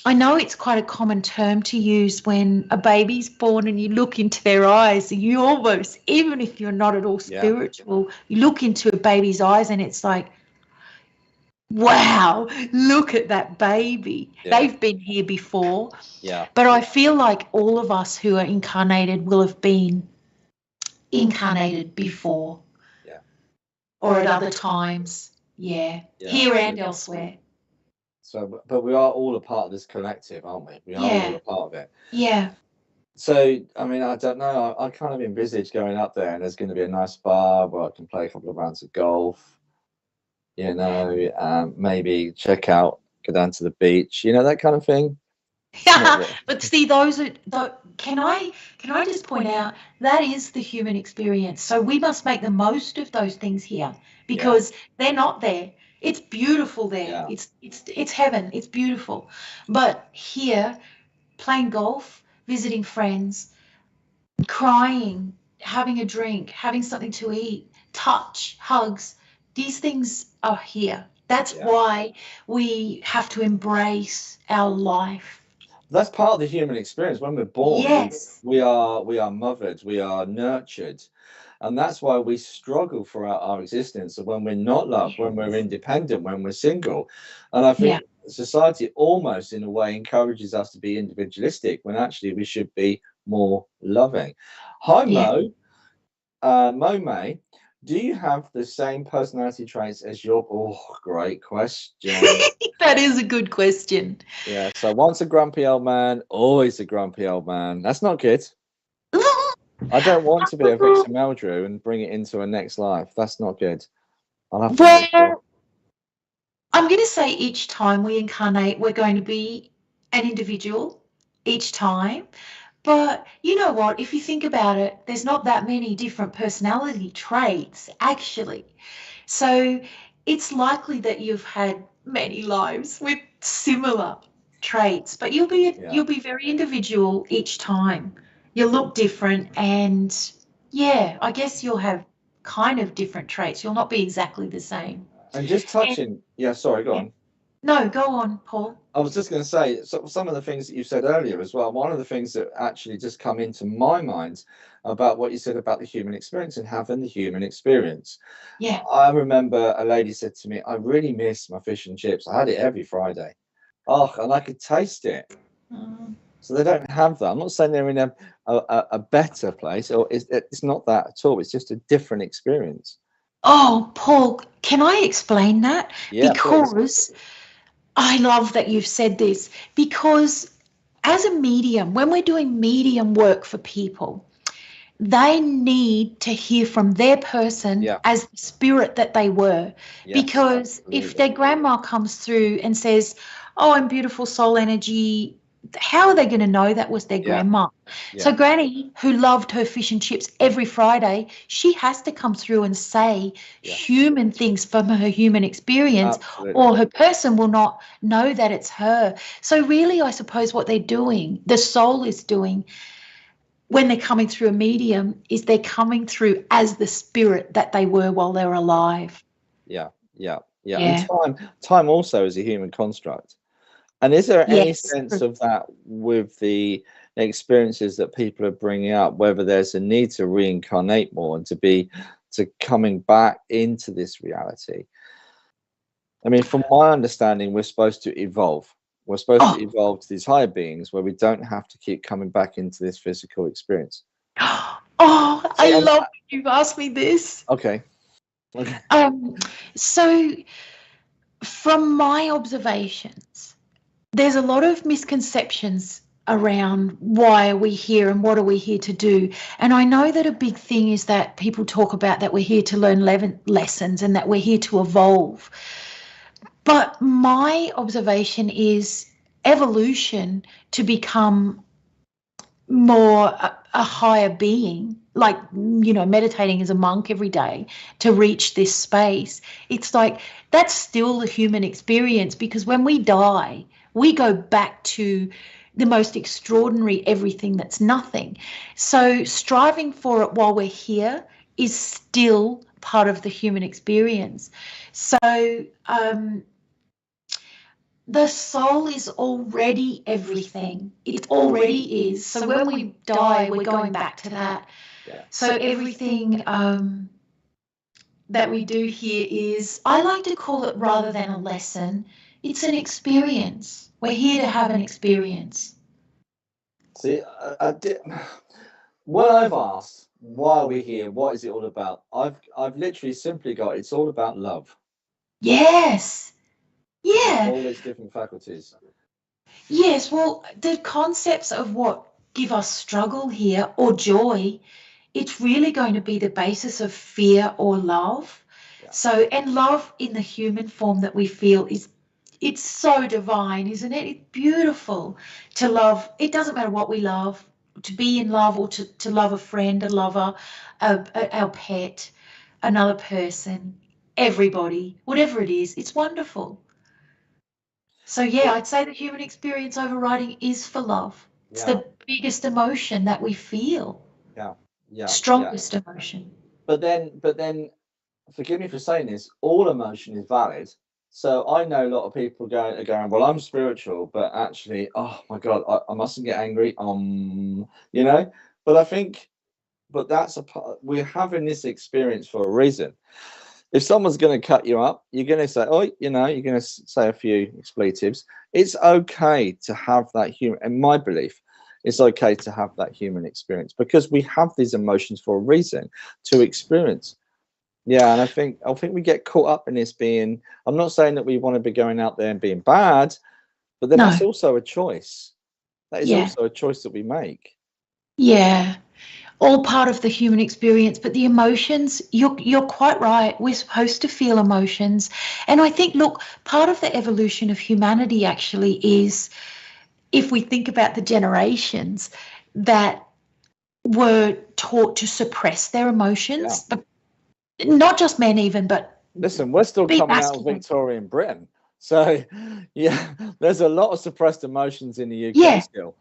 I know it's quite a common term to use when a baby's born and you look into their eyes, and you almost, even if you're not at all spiritual, you look into a baby's eyes and it's like, wow, look at that baby. Yeah. They've been here before. Yeah. But I feel like all of us who are incarnated will have been incarnated before. Yeah. Or at other times. Yeah. Here and elsewhere. So, but we are all a part of this collective, aren't we? We are all a part of it. Yeah. So, I mean, I don't know. I kind of envisage going up there, and there's going to be a nice bar where I can play a couple of rounds of golf. Maybe go down to the beach. That kind of thing. Yeah, but see, can I just point out that is the human experience. So we must make the most of those things here, because they're not there. It's beautiful there. Yeah. It's heaven. It's beautiful. But here, playing golf, visiting friends, crying, having a drink, having something to eat, touch, hugs, these things are here. That's why we have to embrace our life. That's part of the human experience. When we're born, we are mothered, we are nurtured, and that's why we struggle throughout our existence. So when we're not loved, when we're independent, when we're single, and I think society almost, in a way, encourages us to be individualistic when actually we should be more loving. Hi, Mo. Mo May. Do you have the same personality traits as your... Oh, great question. That is a good question. Yeah, so once a grumpy old man, always a grumpy old man. That's not good. I don't want to be a victim, Eldrew, and bring it into a next life. That's not good. I'll have to I'm going to say each time we incarnate, we're going to be an individual each time. But you know what? If you think about it, there's not that many different personality traits, actually. So it's likely that you've had many lives with similar traits, but you'll be very individual each time. You'll look different, and yeah, I guess you'll have kind of different traits. You'll not be exactly the same. And just And, touching, sorry, go on. no, go on, Paul. I was just going to say, some of the things that you said earlier as well. One of the things that actually just come into my mind about what you said about the human experience and having the human experience. Yeah. I remember a lady said to me, I really miss my fish and chips. I had it every Friday. Oh, and I could taste it. So they don't have that. I'm not saying they're in a better place, or it's not that at all. It's just a different experience. Oh, Paul, can I explain that? Yeah, because please. I love that you've said this, because as a medium, when we're doing medium work for people, they need to hear from their person as the spirit that they were. Because if their grandma comes through and says, oh, I'm beautiful soul energy, how are they going to know that was their grandma? So Granny, who loved her fish and chips every Friday, she has to come through and say human things from her human experience, or her person will not know that it's her. So really, I suppose what they're doing, the soul is doing, when they're coming through a medium, is they're coming through as the spirit that they were while they were alive. Yeah. And time also is a human construct. And is there any sense of that with the experiences that people are bringing up, whether there's a need to reincarnate more and to coming back into this reality? I mean, from my understanding, we're supposed to evolve. We're supposed to evolve to these higher beings where we don't have to keep coming back into this physical experience. I love that you've asked me this. Okay. So from my observations, there's a lot of misconceptions around why are we here and what are we here to do. And I know that a big thing is that people talk about that we're here to learn lessons and that we're here to evolve. But my observation is evolution to become more a higher being, like, meditating as a monk every day to reach this space. It's like that's still the human experience, because when we die, we go back to the most extraordinary everything that's nothing. So striving for it while we're here is still part of the human experience. So the soul is already everything. It already is. So when we die, we're going back to that. So everything that we do here is, I like to call it, rather than a lesson, it's an experience. We're here to have an experience. See, when I've asked why are we here, what is it all about, I've literally simply got, it's all about love. Yes. Yeah. All its different faculties. Yes, well, the concepts of what give us struggle here or joy, it's really going to be the basis of fear or love. So, and love in the human form that we feel it's so divine, isn't it? It's beautiful to love. It doesn't matter what we love, to be in love or to love a friend, a lover, our pet, another person, everybody, whatever it is, it's wonderful. So, I'd say the human experience overriding is for love. It's the biggest emotion that we feel. Strongest emotion. But then, forgive me for saying this, all emotion is valid. So I know a lot of people going, well, I'm spiritual, but actually, oh my God, I mustn't get angry. But I think, that's a part. We're having this experience for a reason. If someone's going to cut you up, you're going to say, you're going to say a few expletives. It's okay to have that human, in my belief, it's okay to have that human experience, because we have these emotions for a reason to experience. And I think we get caught up in this being, I'm not saying that we want to be going out there and being bad, but then that's also a choice. That is also a choice that we make. Yeah. All part of the human experience, but the emotions, you're quite right. We're supposed to feel emotions. And I think, look, part of the evolution of humanity actually is, if we think about the generations that were taught to suppress their emotions, but not just men even, but Listen, we're still Be coming out of masculine. Victorian Britain. So, yeah, there's a lot of suppressed emotions in the UK Yeah. still.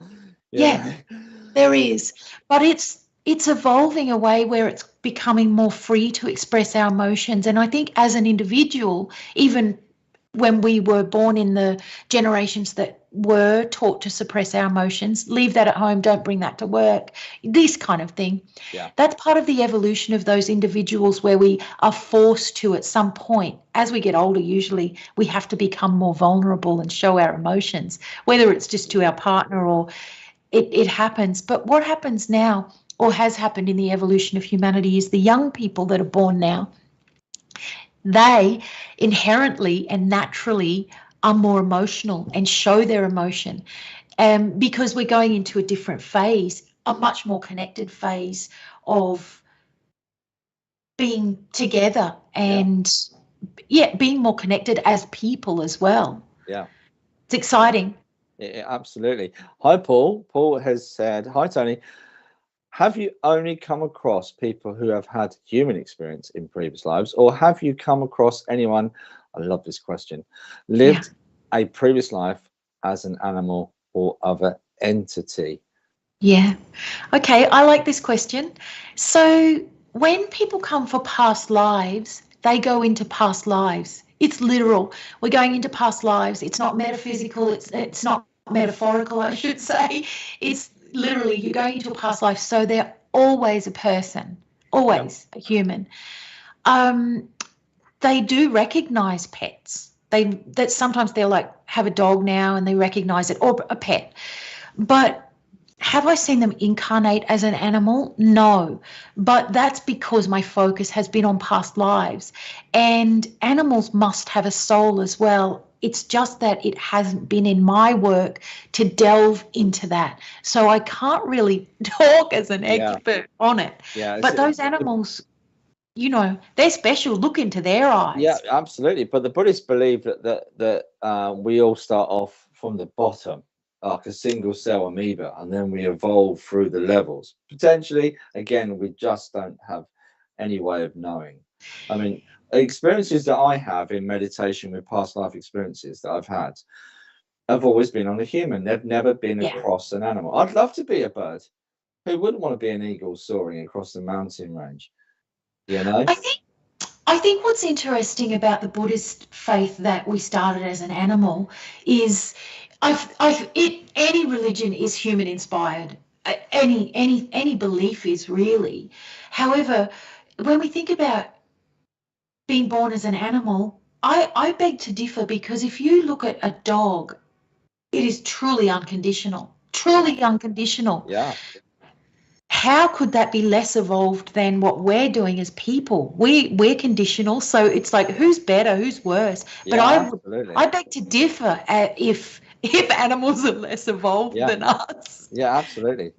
Yeah, there is. But it's evolving a way where it's becoming more free to express our emotions. And I think as an individual, even when we were born in the generations that were taught to suppress our emotions, leave that at home, don't bring that to work, this kind of thing. Yeah. That's part of the evolution of those individuals where we are forced to, at some point, as we get older, usually we have to become more vulnerable and show our emotions, whether it's just to our partner or it happens. But what happens now, or has happened in the evolution of humanity, is the young people that are born now, they inherently and naturally are more emotional and show their emotion, because we're going into a different phase, a much more connected phase of being together and being more connected as people as well. Yeah. It's exciting. Yeah, absolutely. Hi, Paul. Paul has said, hi, Tony. Have you only come across people who have had human experience in previous lives, or have you come across anyone, I love this question, lived a previous life as an animal or other entity? Yeah. Okay, I like this question. So when people come for past lives, they go into past lives. It's literal. We're going into past lives. It's not metaphysical. It's not metaphorical, I should say. It's literally you're going into a past life. So they're always a person, always a human. They do recognize pets. That sometimes they'll like have a dog now and they recognize it, or a pet. But have I seen them incarnate as an animal? No, but that's because my focus has been on past lives, and animals must have a soul as well. It's just that it hasn't been in my work to delve into that. So I can't really talk as an expert on it. Yeah, but those animals, you know, they're special. Look into their eyes. Yeah, absolutely. But the Buddhists believe that we all start off from the bottom, like a single cell amoeba, and then we evolve through the levels. Potentially, again, we just don't have any way of knowing. I mean, experiences that I have in meditation with past life experiences that I've had have always been on a human. They've never been across an animal. I'd love to be a bird. Who wouldn't want to be an eagle soaring across the mountain range? You know? I think what's interesting about the Buddhist faith that we started as an animal is any religion is human inspired. Any belief is really. However, when we think about being born as an animal, I beg to differ, because if you look at a dog, it is truly unconditional. Truly unconditional. Yeah. How could that be less evolved than what we're doing as people? We're conditional, so it's like, who's better, who's worse? But I beg to differ if animals are less evolved than us. Yeah, absolutely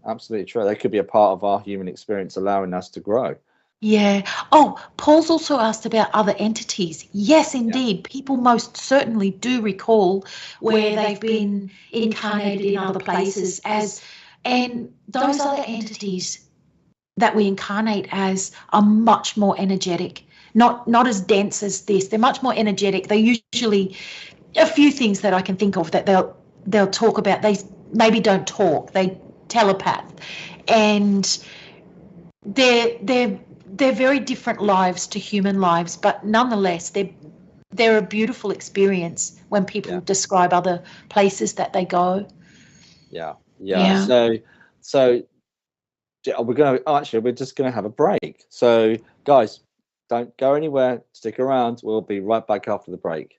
true. They could be a part of our human experience, allowing us to grow. Yeah. Oh, Paul's also asked about other entities. Yes, indeed. People most certainly do recall where they've been incarnated in other places and those other entities that we incarnate as are much more energetic, not as dense as this. They're much more energetic. They usually, a few things that I can think of that they'll talk about. They maybe don't talk. They telepath, and they're very different lives to human lives, but nonetheless, they're a beautiful experience when people describe other places that they go. Yeah. So we're just going to have a break. So guys, don't go anywhere. Stick around. We'll be right back after the break.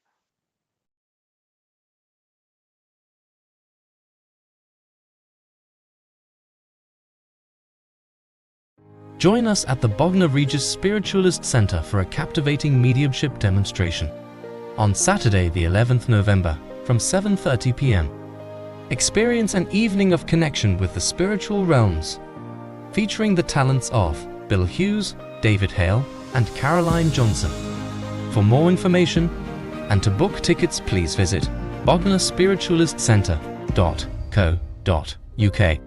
Join us at the Bognor Regis Spiritualist Centre for a captivating mediumship demonstration on Saturday, the 11th November from 7:30 p.m. Experience an evening of connection with the spiritual realms, featuring the talents of Bill Hughes, David Hale, and Caroline Johnson. For more information and to book tickets, please visit bognorspiritualistcentre.co.uk.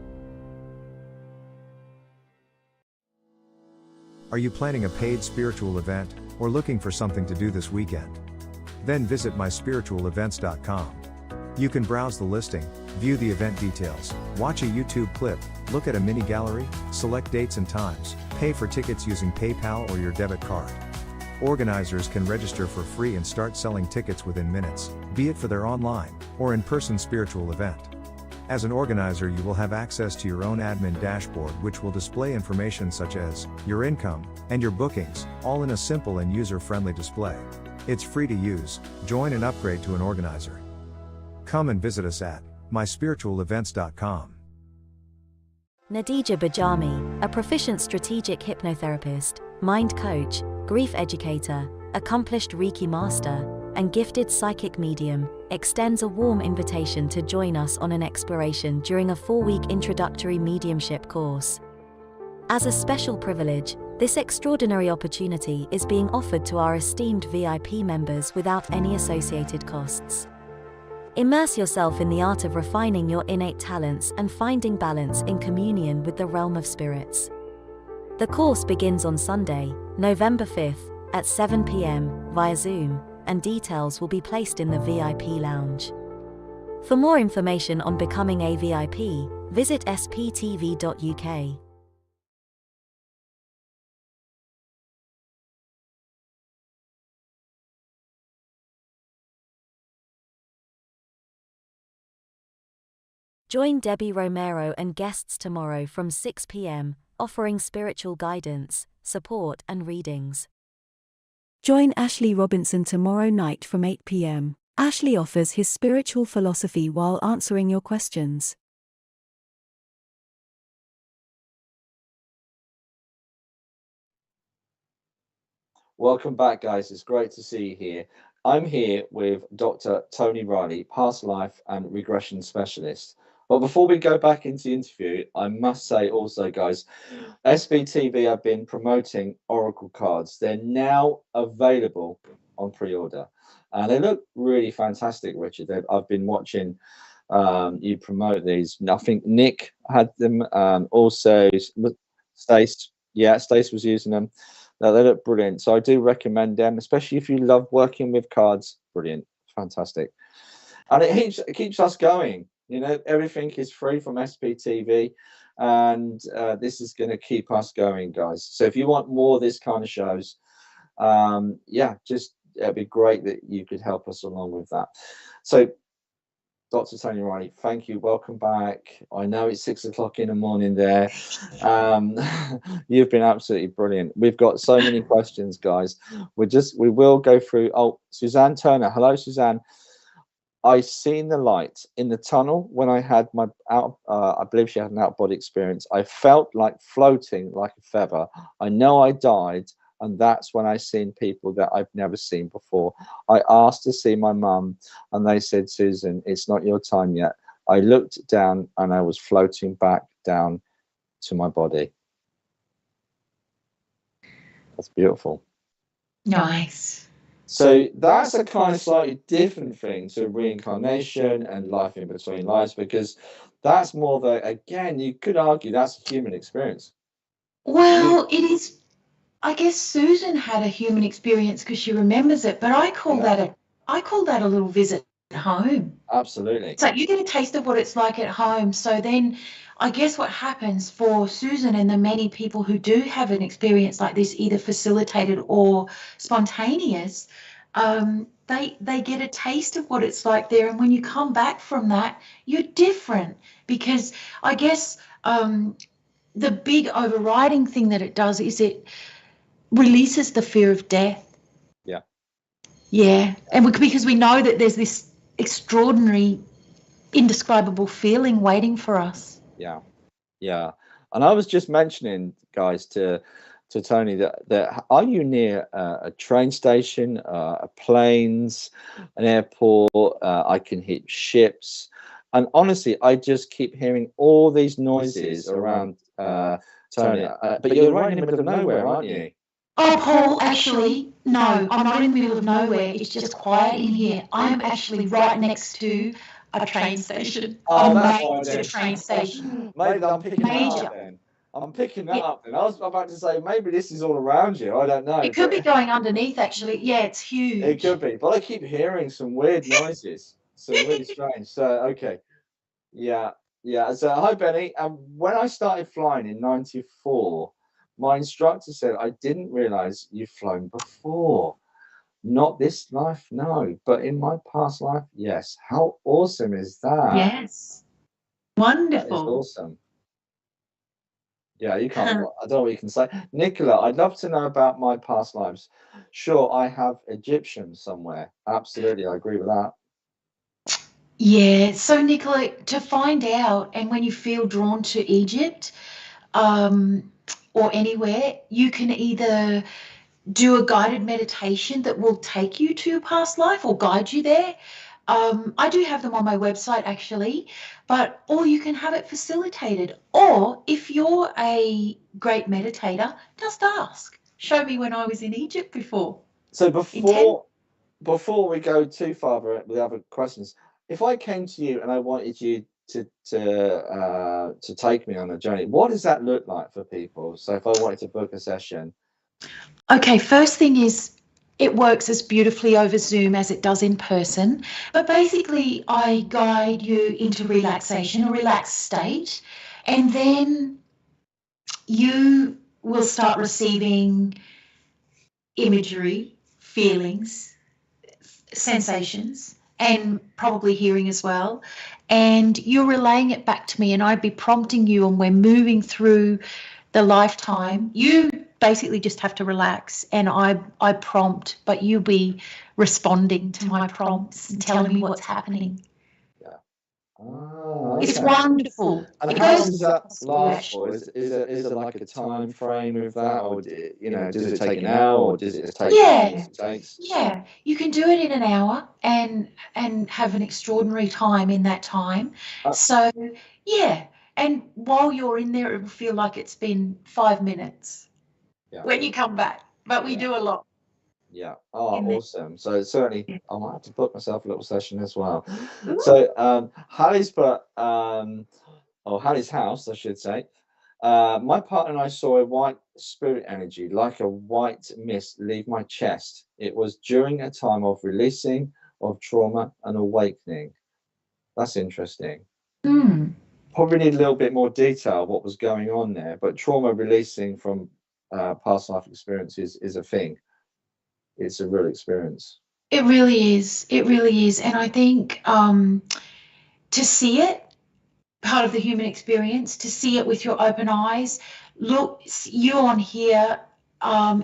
Are you planning a paid spiritual event, or looking for something to do this weekend? Then visit myspiritualevents.com. You can browse the listing, view the event details, watch a YouTube clip, look at a mini gallery, select dates and times, pay for tickets using PayPal or your debit card. Organizers can register for free and start selling tickets within minutes, be it for their online or in-person spiritual event. As an organizer, you will have access to your own admin dashboard, which will display information such as your income and your bookings, all in a simple and user-friendly display. It's free to use. Join and upgrade to an organizer. Come and visit us at myspiritualevents.com. Nadija Bajami, a proficient strategic hypnotherapist, mind coach, grief educator, accomplished Reiki master, and gifted psychic medium, extends a warm invitation to join us on an exploration during a 4-week introductory mediumship course. As a special privilege, this extraordinary opportunity is being offered to our esteemed VIP members without any associated costs. Immerse yourself in the art of refining your innate talents and finding balance in communion with the realm of spirits. The course begins on Sunday, November 5th, at 7 p.m. via Zoom, and details will be placed in the VIP lounge. For more information on becoming a VIP, visit sptv.uk. Join Debbie Romero and guests tomorrow from 6 p.m, offering spiritual guidance, support and readings. Join Ashley Robinson tomorrow night from 8 p.m. Ashley offers his spiritual philosophy while answering your questions. Welcome back, guys. It's great to see you here. I'm here with Dr. Toni Reilly, past life and regression specialist. But before we go back into the interview, I must say also, guys, SBTV have been promoting Oracle cards. They're now available on pre-order. And they look really fantastic, Richard. I've been watching you promote these. I think Nick had them. Also, Stace. Yeah, Stace was using them. They look brilliant. So I do recommend them, especially if you love working with cards. Brilliant. Fantastic. And it keeps us going. You know, everything is free from SPTV, and this is going to keep us going, guys. So if you want more of this kind of shows, yeah, just it'd be great that you could help us along with that. So, Dr. Toni Reilly, thank you. Welcome back. I know it's 6 o'clock in the morning there. You've been absolutely brilliant. We've got so many questions, guys. We will go through. Oh, Suzanne Turner. Hello, Suzanne. I seen the light in the tunnel when I had my I believe she had an out-body experience. I felt like floating like a feather. I know I died, and that's when I seen people that I've never seen before. I asked to see my mum, and they said, Susan, it's not your time yet. I looked down, and I was floating back down to my body. That's beautiful. Nice. So that's a kind of slightly different thing to reincarnation and life in between lives, because that's more of a, again, you could argue that's a human experience. Well, it is. I guess Susan had a human experience because she remembers it, but I call that a little visit home. Absolutely. So you get a taste of what it's like at home. So then I guess what happens for Susan and the many people who do have an experience like this, either facilitated or spontaneous, they get a taste of what it's like there. And when you come back from that, you're different, because I guess the big overriding thing that it does is it releases the fear of death. Yeah. Yeah. And because we know that there's this extraordinary, indescribable feeling waiting for us. Yeah. Yeah. And I was just mentioning, guys, to Toni, that are you near a train station, planes, an airport? I can hear ships. And honestly, I just keep hearing all these noises around Toni. But you're right in the middle of nowhere, aren't you? Oh, Paul, actually, no, I'm not in the middle of nowhere. It's just quiet in here. I'm actually right next to a train station. Oh, a that's major why then. train station. Maybe I'm picking it up then. I'm picking that up. And I was about to say, maybe this is all around you. I don't know. It could be going underneath, actually. Yeah, it's huge. It could be. But I keep hearing some weird noises, some really strange. So, okay. Yeah. Yeah. So, hi, Benny. When I started flying in 94, my instructor said, I didn't realize you've flown before. Not this life, no. But in my past life, yes. How awesome is that? Yes. That is Wonderful. awesome. Yeah, you can't. I don't know what you can say. Nicola, I'd love to know about my past lives. Sure, I have Egyptian somewhere. Absolutely, I agree with that. Yeah. So, Nicola, to find out, and when you feel drawn to Egypt or anywhere, you can either do a guided meditation that will take you to past life or guide you there. I do have them on my website, actually, or you can have it facilitated. Or if you're a great meditator, just ask. Show me when I was in Egypt before. So before we go too far with other questions, if I came to you and I wanted you to take me on a journey, what does that look like for people? So if I wanted to book a session. Okay, first thing is it works as beautifully over Zoom as it does in person. But basically, I guide you into relaxation, a relaxed state, and then you will start receiving imagery, feelings, sensations, and probably hearing as well. And you're relaying it back to me, and I'd be prompting you, and we're moving through the lifetime. You basically just have to relax, and I prompt, but you'll be responding to my prompts and telling me what's happening. Oh, It's okay. wonderful. And It how long goes does that last for? Is there like a time frame with that, or does it take an hour, or does it just take as long as it takes? Yeah, you can do it in an hour and have an extraordinary time in that time. So yeah, and while you're in there, it will feel like it's been 5 minutes when you come back. But we do a lot. Yeah. Oh, in there. awesome. So certainly, I might have to book myself a little session as well. So Hallie's Hallie's house, I should say. My partner and I saw a white spirit energy, like a white mist, leave my chest. It was during a time of releasing, of trauma and awakening. That's interesting. Probably need a little bit more detail what was going on there, but trauma releasing from past life experiences is a thing. It's a real experience. It really is. It really is. And I think to see it, part of the human experience, to see it with your open eyes, look, you on here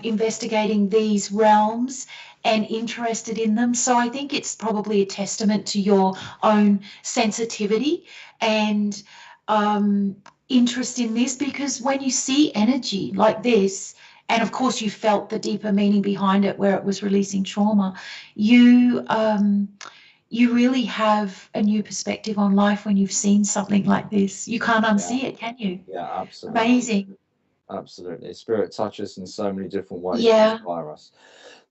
investigating these realms and interested in them. So I think it's probably a testament to your own sensitivity and interest in this, because when you see energy like this, and of course you felt the deeper meaning behind it where it was releasing trauma, you really have a new perspective on life when you've seen something like this. You can't unsee it, can you? Yeah, absolutely. Amazing. Absolutely. Spirit touches in so many different ways to Yeah. inspire us.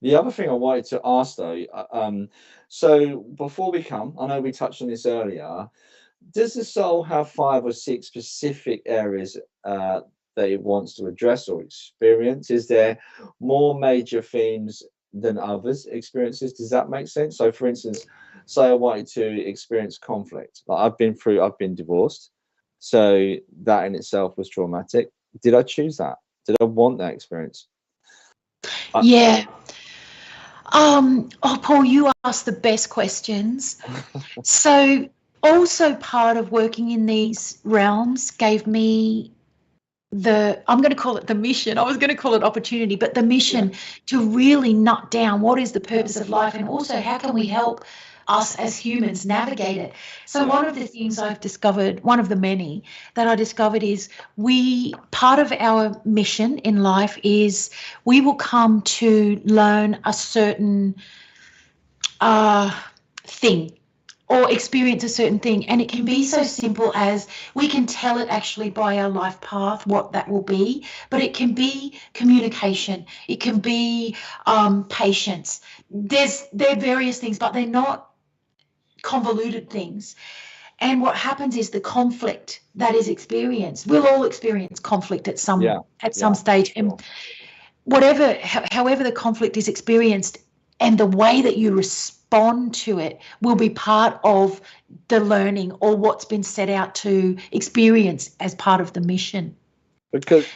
The other thing I wanted to ask though, so before we come, I know we touched on this earlier, does the soul have 5 or 6 specific areas that it wants to address or experience? Is there more major themes than others experiences? Does that make sense? So for instance, say I wanted to experience conflict. Like I've been divorced. So that in itself was traumatic. Did I choose that? Did I want that experience? Yeah. Paul, you asked the best questions. So also part of working in these realms gave me I'm going to call it the mission. I was going to call it opportunity, but the mission to really nut down what is the purpose of life, and also how can we help us as humans navigate it. So one of the things I've discovered, one of the many that I discovered, is part of our mission in life is we will come to learn a certain thing or experience a certain thing, and it can be so simple as we can tell it actually by our life path what that will be, but it can be communication, it can be patience. They're various things, but they're not convoluted things. And what happens is the conflict that is experienced, we'll all experience conflict at some stage. Sure. And however the conflict is experienced and the way that you respond to it will be part of the learning or what's been set out to experience as part of the mission.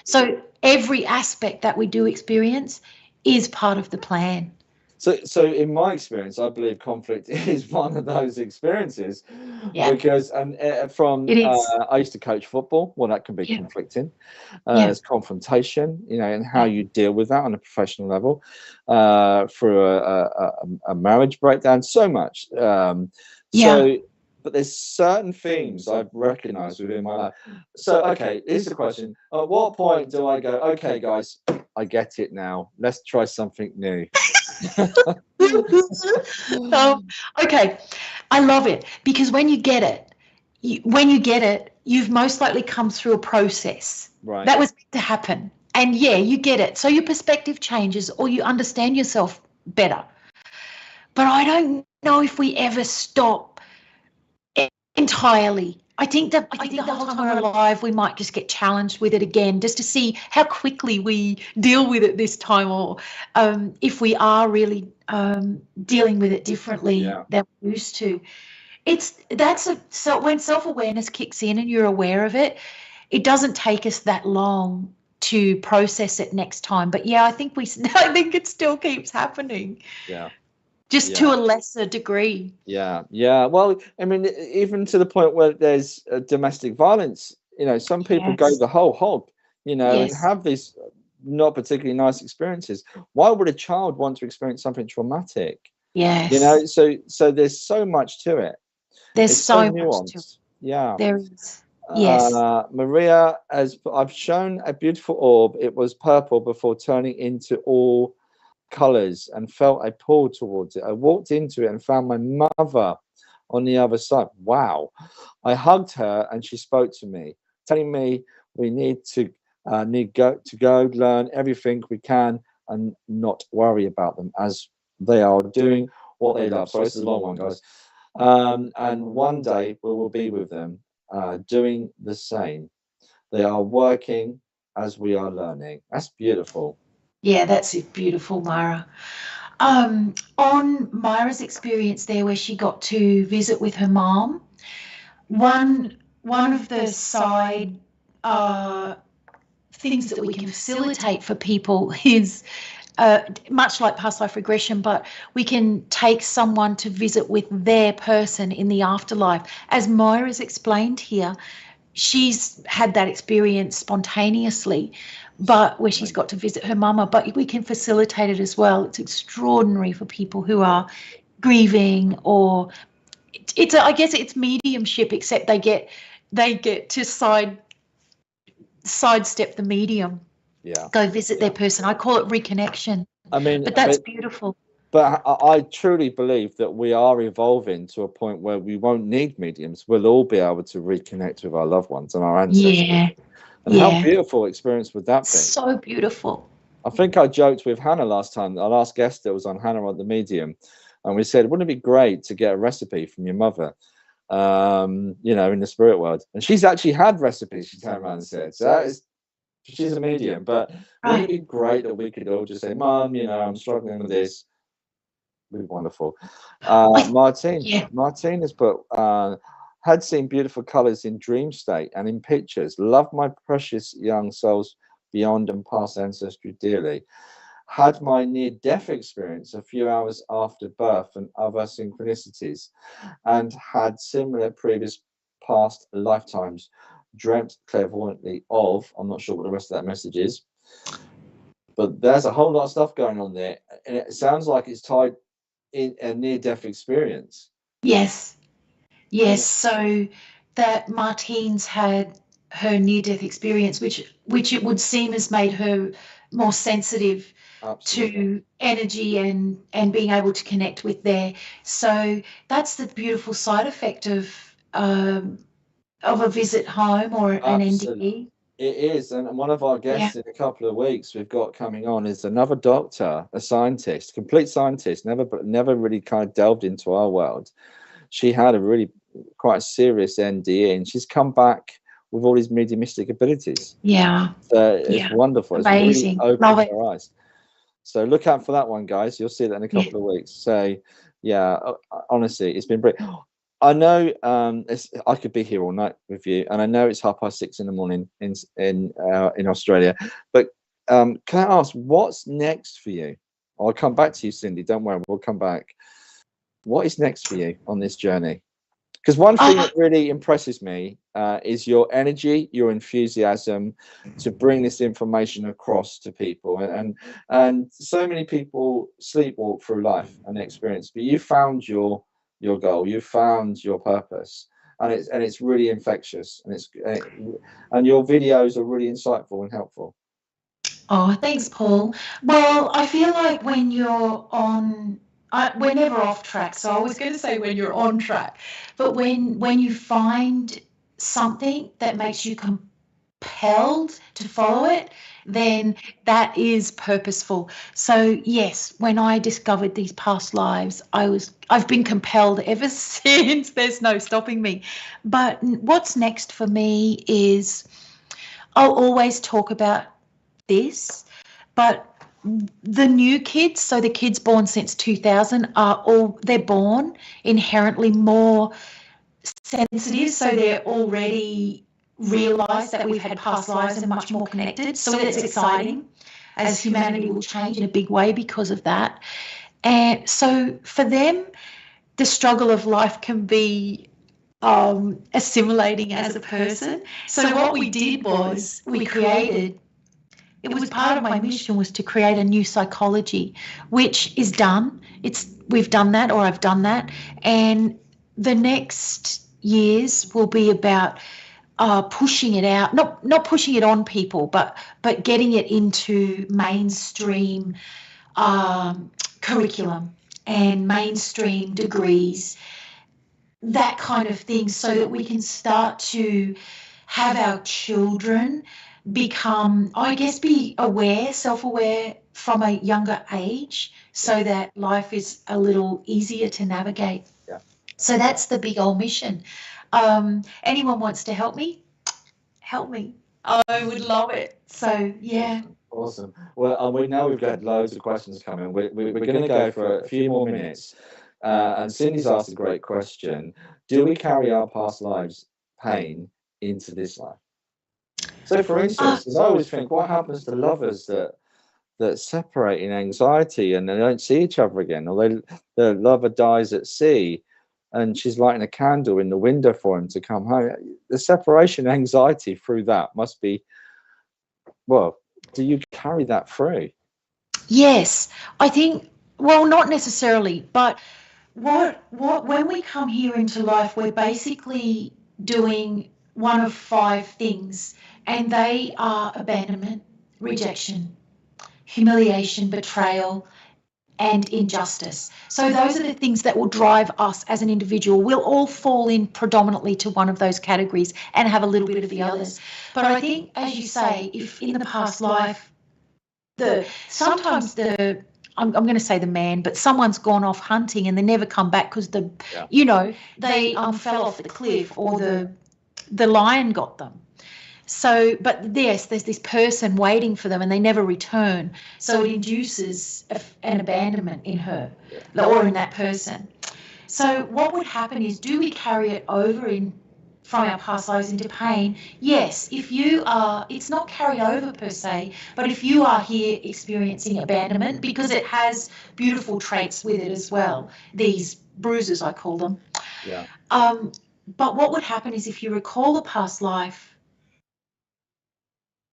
So every aspect that we do experience is part of the plan. So in my experience, I believe conflict is one of those experiences. Yeah. Because I used to coach football. Well, that can be conflicting. There's confrontation, and how you deal with that on a professional level, through a marriage breakdown, so much. But there's certain themes I've recognized within my life. So, okay, here's the question. At what point do I go, okay, guys, I get it now. Let's try something new. Okay, I love it, because when you get it, you've most likely come through a process. Right. That was meant to happen. And you get it. So your perspective changes or you understand yourself better. But I don't know if we ever stop entirely. I think the whole time we're alive, we might just get challenged with it again, just to see how quickly we deal with it this time, or if we are really dealing with it differently than we used to. So when self-awareness kicks in and you're aware of it, it doesn't take us that long to process it next time. But I think it still keeps happening. Yeah. Just to a lesser degree. Yeah. Well, I mean, even to the point where there's domestic violence, some people go the whole hog, and have these not particularly nice experiences. Why would a child want to experience something traumatic? Yes. So there's so much to it. There's so much to it. Yeah. There is. Yes. Maria, I've shown a beautiful orb. It was purple before turning into all colors and felt a pull towards it. I walked into it and found my mother on the other side. Wow. I hugged her and she spoke to me, telling me we need to go learn everything we can and not worry about them, as they are doing what they love. So this is a long one, guys. And one day we will be with them, doing the same. They are working as we are learning. That's beautiful. Yeah, that's beautiful, Myra. On Myra's experience there, where she got to visit with her mom, one of the side things that we can facilitate for people is much like past life regression, but we can take someone to visit with their person in the afterlife. As Myra's explained here, she's had that experience spontaneously, but where she's got to visit her mama, but we can facilitate it as well. It's extraordinary for people who are grieving, or I guess it's mediumship, except they get to sidestep the medium. Go visit their person. I call it reconnection. I mean, but that's beautiful. But I truly believe that we are evolving to a point where we won't need mediums. We'll all be able to reconnect with our loved ones and our ancestors. And how beautiful experience would that be? So beautiful. I think I joked with Hannah last time, our last guest that was on, Hannah on the Medium, and we said, wouldn't it be great to get a recipe from your mother, in the spirit world? And she's actually had recipes, she turned around and said. So she's a medium, but wouldn't it be great that we could all just say, Mum, I'm struggling with this. It'd be wonderful. Martine has put, had seen beautiful colours in dream state and in pictures. Loved my precious young souls beyond and past ancestry dearly. Had my near-death experience a few hours after birth and other synchronicities, and had similar previous past lifetimes. Dreamt clairvoyantly of, I'm not sure what the rest of that message is, but there's a whole lot of stuff going on there, and it sounds like it's tied in a near-death experience. Yes. So that Martine's had her near-death experience, which it would seem has made her more sensitive to energy and being able to connect with there. So that's the beautiful side effect of a visit home or an NDE. It is, and one of our guests in a couple of weeks we've got coming on is another doctor, a scientist, complete scientist, never really kind of delved into our world. She had a really quite a serious NDE, and she's come back with all these mediumistic abilities. Yeah. So it's wonderful. Amazing. It's really Love opened it. her eyes. So look out for that one, guys. You'll see that in a couple of weeks. So yeah, honestly, it's been brilliant. I know I could be here all night with you, and I know it's 6:30 in the morning in Australia. But can I ask, what's next for you? I'll come back to you, Cindy. Don't worry, we'll come back. What is next for you on this journey? Because one thing that really impresses me is your energy, your enthusiasm to bring this information across to people. And so many people sleepwalk through life and experience, but you found your goal, you found your purpose, and it's really infectious, and your videos are really insightful and helpful. Oh, thanks, Paul. Well, I feel like when you're on, we're never off track. So I was going to say when you're on track, but when you find something that makes you compelled to follow it, then that is purposeful. So yes, when I discovered these past lives, I've been compelled ever since. There's no stopping me. But what's next for me is I'll always talk about this, but the new kids, so the kids born since 2000 they're born inherently more sensitive, so they're already realised that we've had past lives and much more connected. So it's exciting, as humanity will change in a big way because of that. And so for them, the struggle of life can be assimilating as a person. So what we did was it was part of my mission was to create a new psychology, which is done. We've done that, or I've done that, and the next years will be about pushing it out, not pushing it on people, but getting it into mainstream curriculum and mainstream degrees, that kind of thing, so that we can start to have our children become, I guess, be aware, self-aware from a younger age, so that life is a little easier to navigate. Yeah. So that's the big old mission. Anyone wants to help me? Help me. I would love it. So yeah. Awesome. Well, we know we've got loads of questions coming. We're going to go for a few more minutes. And Cindy's asked a great question. Do we carry our past lives' pain into this life? So, for instance, because I always think, what happens to lovers that separate in anxiety and they don't see each other again, or the lover dies at sea and she's lighting a candle in the window for him to come home? The separation anxiety through that must be, well, do you carry that through? Yes, I think, well, not necessarily, but when we come here into life, we're basically doing one of 5 things, and they are abandonment, rejection, humiliation, betrayal, and injustice. So those are the things that will drive us as an individual. We'll all fall in predominantly to one of those categories and have a little bit of the others. But I think, as you say, if in the past life, sometimes I'm going to say the man, but someone's gone off hunting and they never come back because they fell off the cliff, or the lion got them. So, but yes, there's this person waiting for them and they never return. So it induces an abandonment in her, or in that person. So what would happen is, do we carry it over from our past lives into pain? Yes, if you are, it's not carried over per se, but if you are here experiencing abandonment, because it has beautiful traits with it as well, these bruises, I call them. Yeah. But what would happen is, if you recall a past life,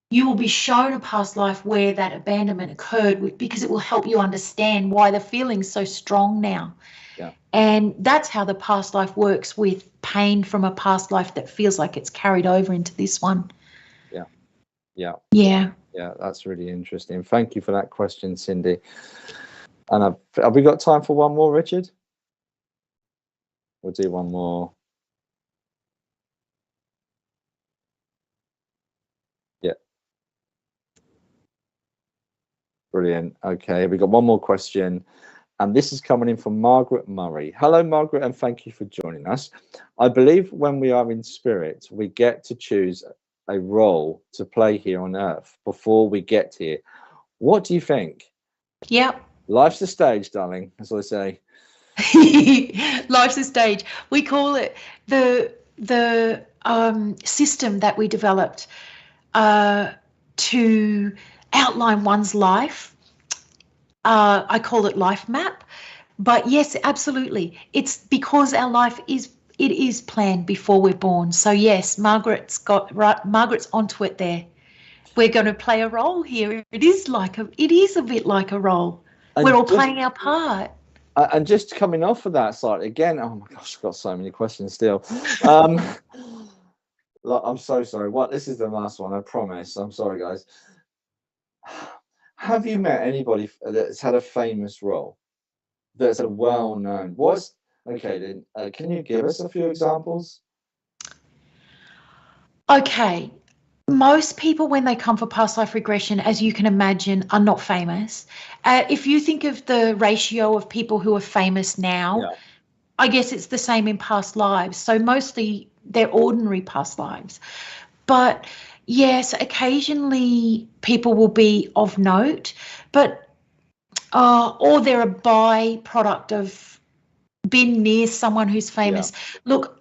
you will be shown a past life where that abandonment occurred, because it will help you understand why the feeling's so strong now. Yeah. And that's how the past life works, with pain from a past life that feels like it's carried over into this one. Yeah, that's really interesting. Thank you for that question, Cindy. And have we got time for one more, Richard? We'll do one more. Yeah. Brilliant. Okay, we got one more question. And this is coming in from Margaret Murray. Hello, Margaret, and thank you for joining us. I believe when we are in spirit, we get to choose a role to play here on earth before we get here. What do you think? Yep. Life's a stage, darling, as I say. Life's a stage. We call it the system that we developed to outline one's life. I call it life map. But yes, absolutely. It's because our life is planned before we're born. So yes, Margaret's onto it there. We're going to play a role here. It is a bit like a role. And we're all playing our part. And just coming off of that slightly again, oh my gosh, I've got so many questions still. I'm so sorry. This is the last one, I promise. I'm sorry, guys. Have you met anybody that's had a famous role? That's a well-known. Okay, then can you give us a few examples? Okay. Most people, when they come for past life regression, as you can imagine, are not famous. If you think of the ratio of people who are famous now, I guess it's the same in past lives. So mostly they're ordinary past lives. But yes, occasionally people will be of note, but or they're a byproduct of being near someone who's famous. Look,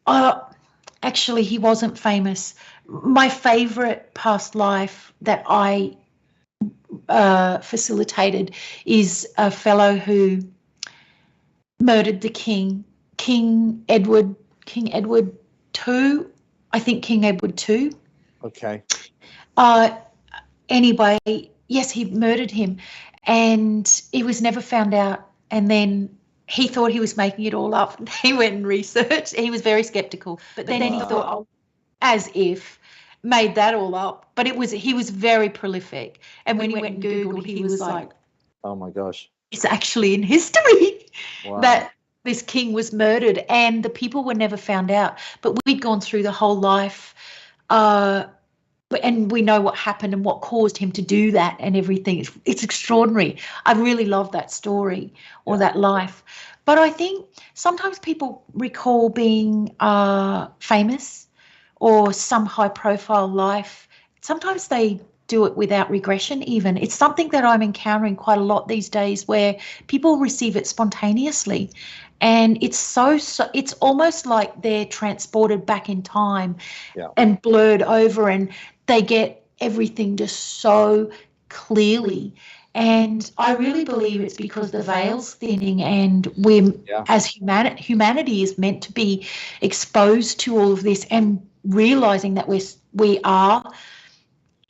actually, he wasn't famous. My favorite past life that I facilitated is a fellow who murdered the King Edward II. I think King Edward II. Okay. Anyway, yes, he murdered him, and he was never found out. And then he thought he was making it all up. He went and researched. He was very skeptical, but then he thought, oh, as if made that all up. But he was very prolific. And when he went and Googled, he was like, oh my gosh, it's actually in history that this king was murdered, and the people were never found out. But we'd gone through the whole life, and we know what happened and what caused him to do that and everything. It's extraordinary. I really love that story or that life. But I think sometimes people recall being famous or some high-profile life. Sometimes they do it without regression even. It's something that I'm encountering quite a lot these days, where people receive it spontaneously. And it's it's almost like they're transported back in time and blurred over, and they get everything just so clearly. And I really believe it's because the veil's thinning, and we're, as humanity is meant to be exposed to all of this and realizing that we are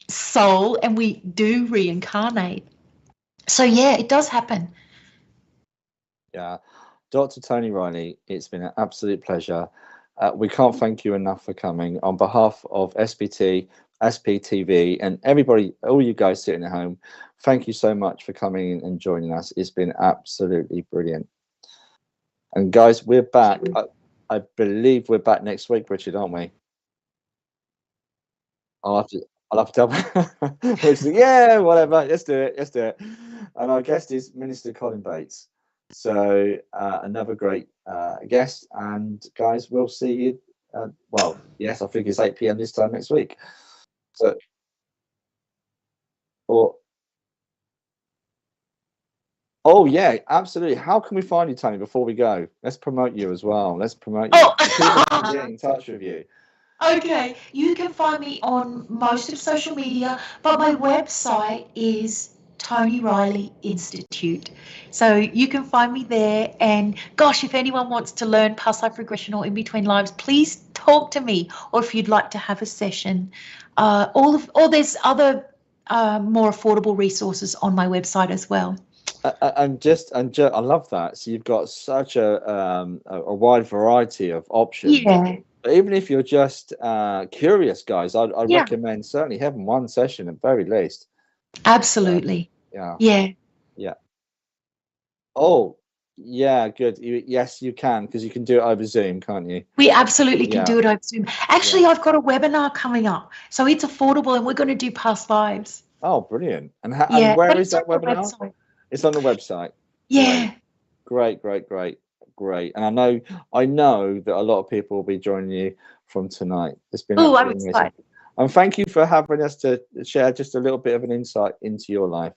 soul and we do reincarnate. So yeah, it does happen. Yeah. Dr. Toni Reilly, it's been an absolute pleasure. We can't thank you enough for coming. On behalf of SPT, SPTV, and everybody, all you guys sitting at home, thank you so much for coming and joining us. It's been absolutely brilliant. And guys, we're back. I believe we're back next week, Richard, aren't we? I'll have to tell Richard, yeah, whatever, let's do it. And our guest is Minister Colin Bates. So another great guest, and guys, we'll see you. Well, yes, I think it's 8 p.m. this time next week. So, oh yeah, absolutely. How can we find you, Toni? Before we go, let's promote you as well. Let's promote you. People can get in touch with you. Okay, you can find me on most of social media, but my website is Toni Reilly Institute. So you can find me there. And gosh, if anyone wants to learn past life regression or in between lives, please talk to me. Or if you'd like to have a session, or there's other more affordable resources on my website as well. And I love that. So you've got such a wide variety of options. Yeah. But even if you're just curious, guys, I'd recommend certainly having one session at very least. Absolutely. Yeah. Oh, yeah, good. Yes, you can, because you can do it over Zoom, can't you? We absolutely can do it over Zoom. Actually, I've got a webinar coming up, so it's affordable, and we're going to do past lives. Oh, brilliant. And where is that webinar? It's on the website. Yeah. Great. And I know that a lot of people will be joining you from tonight. It's been Oh, I'm absolutely excited. amazing. And thank you for having us to share just a little bit of an insight into your life.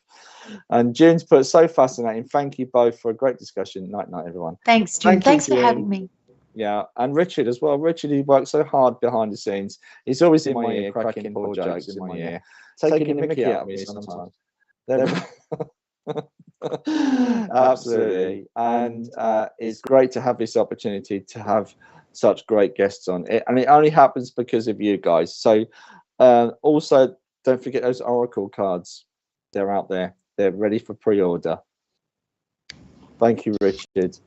And June's put so fascinating. Thank you both for a great discussion. Night, everyone. Thanks, June. Thank you, Thanks for June. having me. Yeah, and Richard as well. Richard, he works so hard behind the scenes. He's always in my ear, cracking poor jokes in my ear, taking the mickey out of me sometimes. Absolutely. And it's great to have this opportunity to have such great guests on it, and it only happens because of you guys. So also don't forget those oracle cards. They're out there. They're ready for pre-order. Thank you, Richard.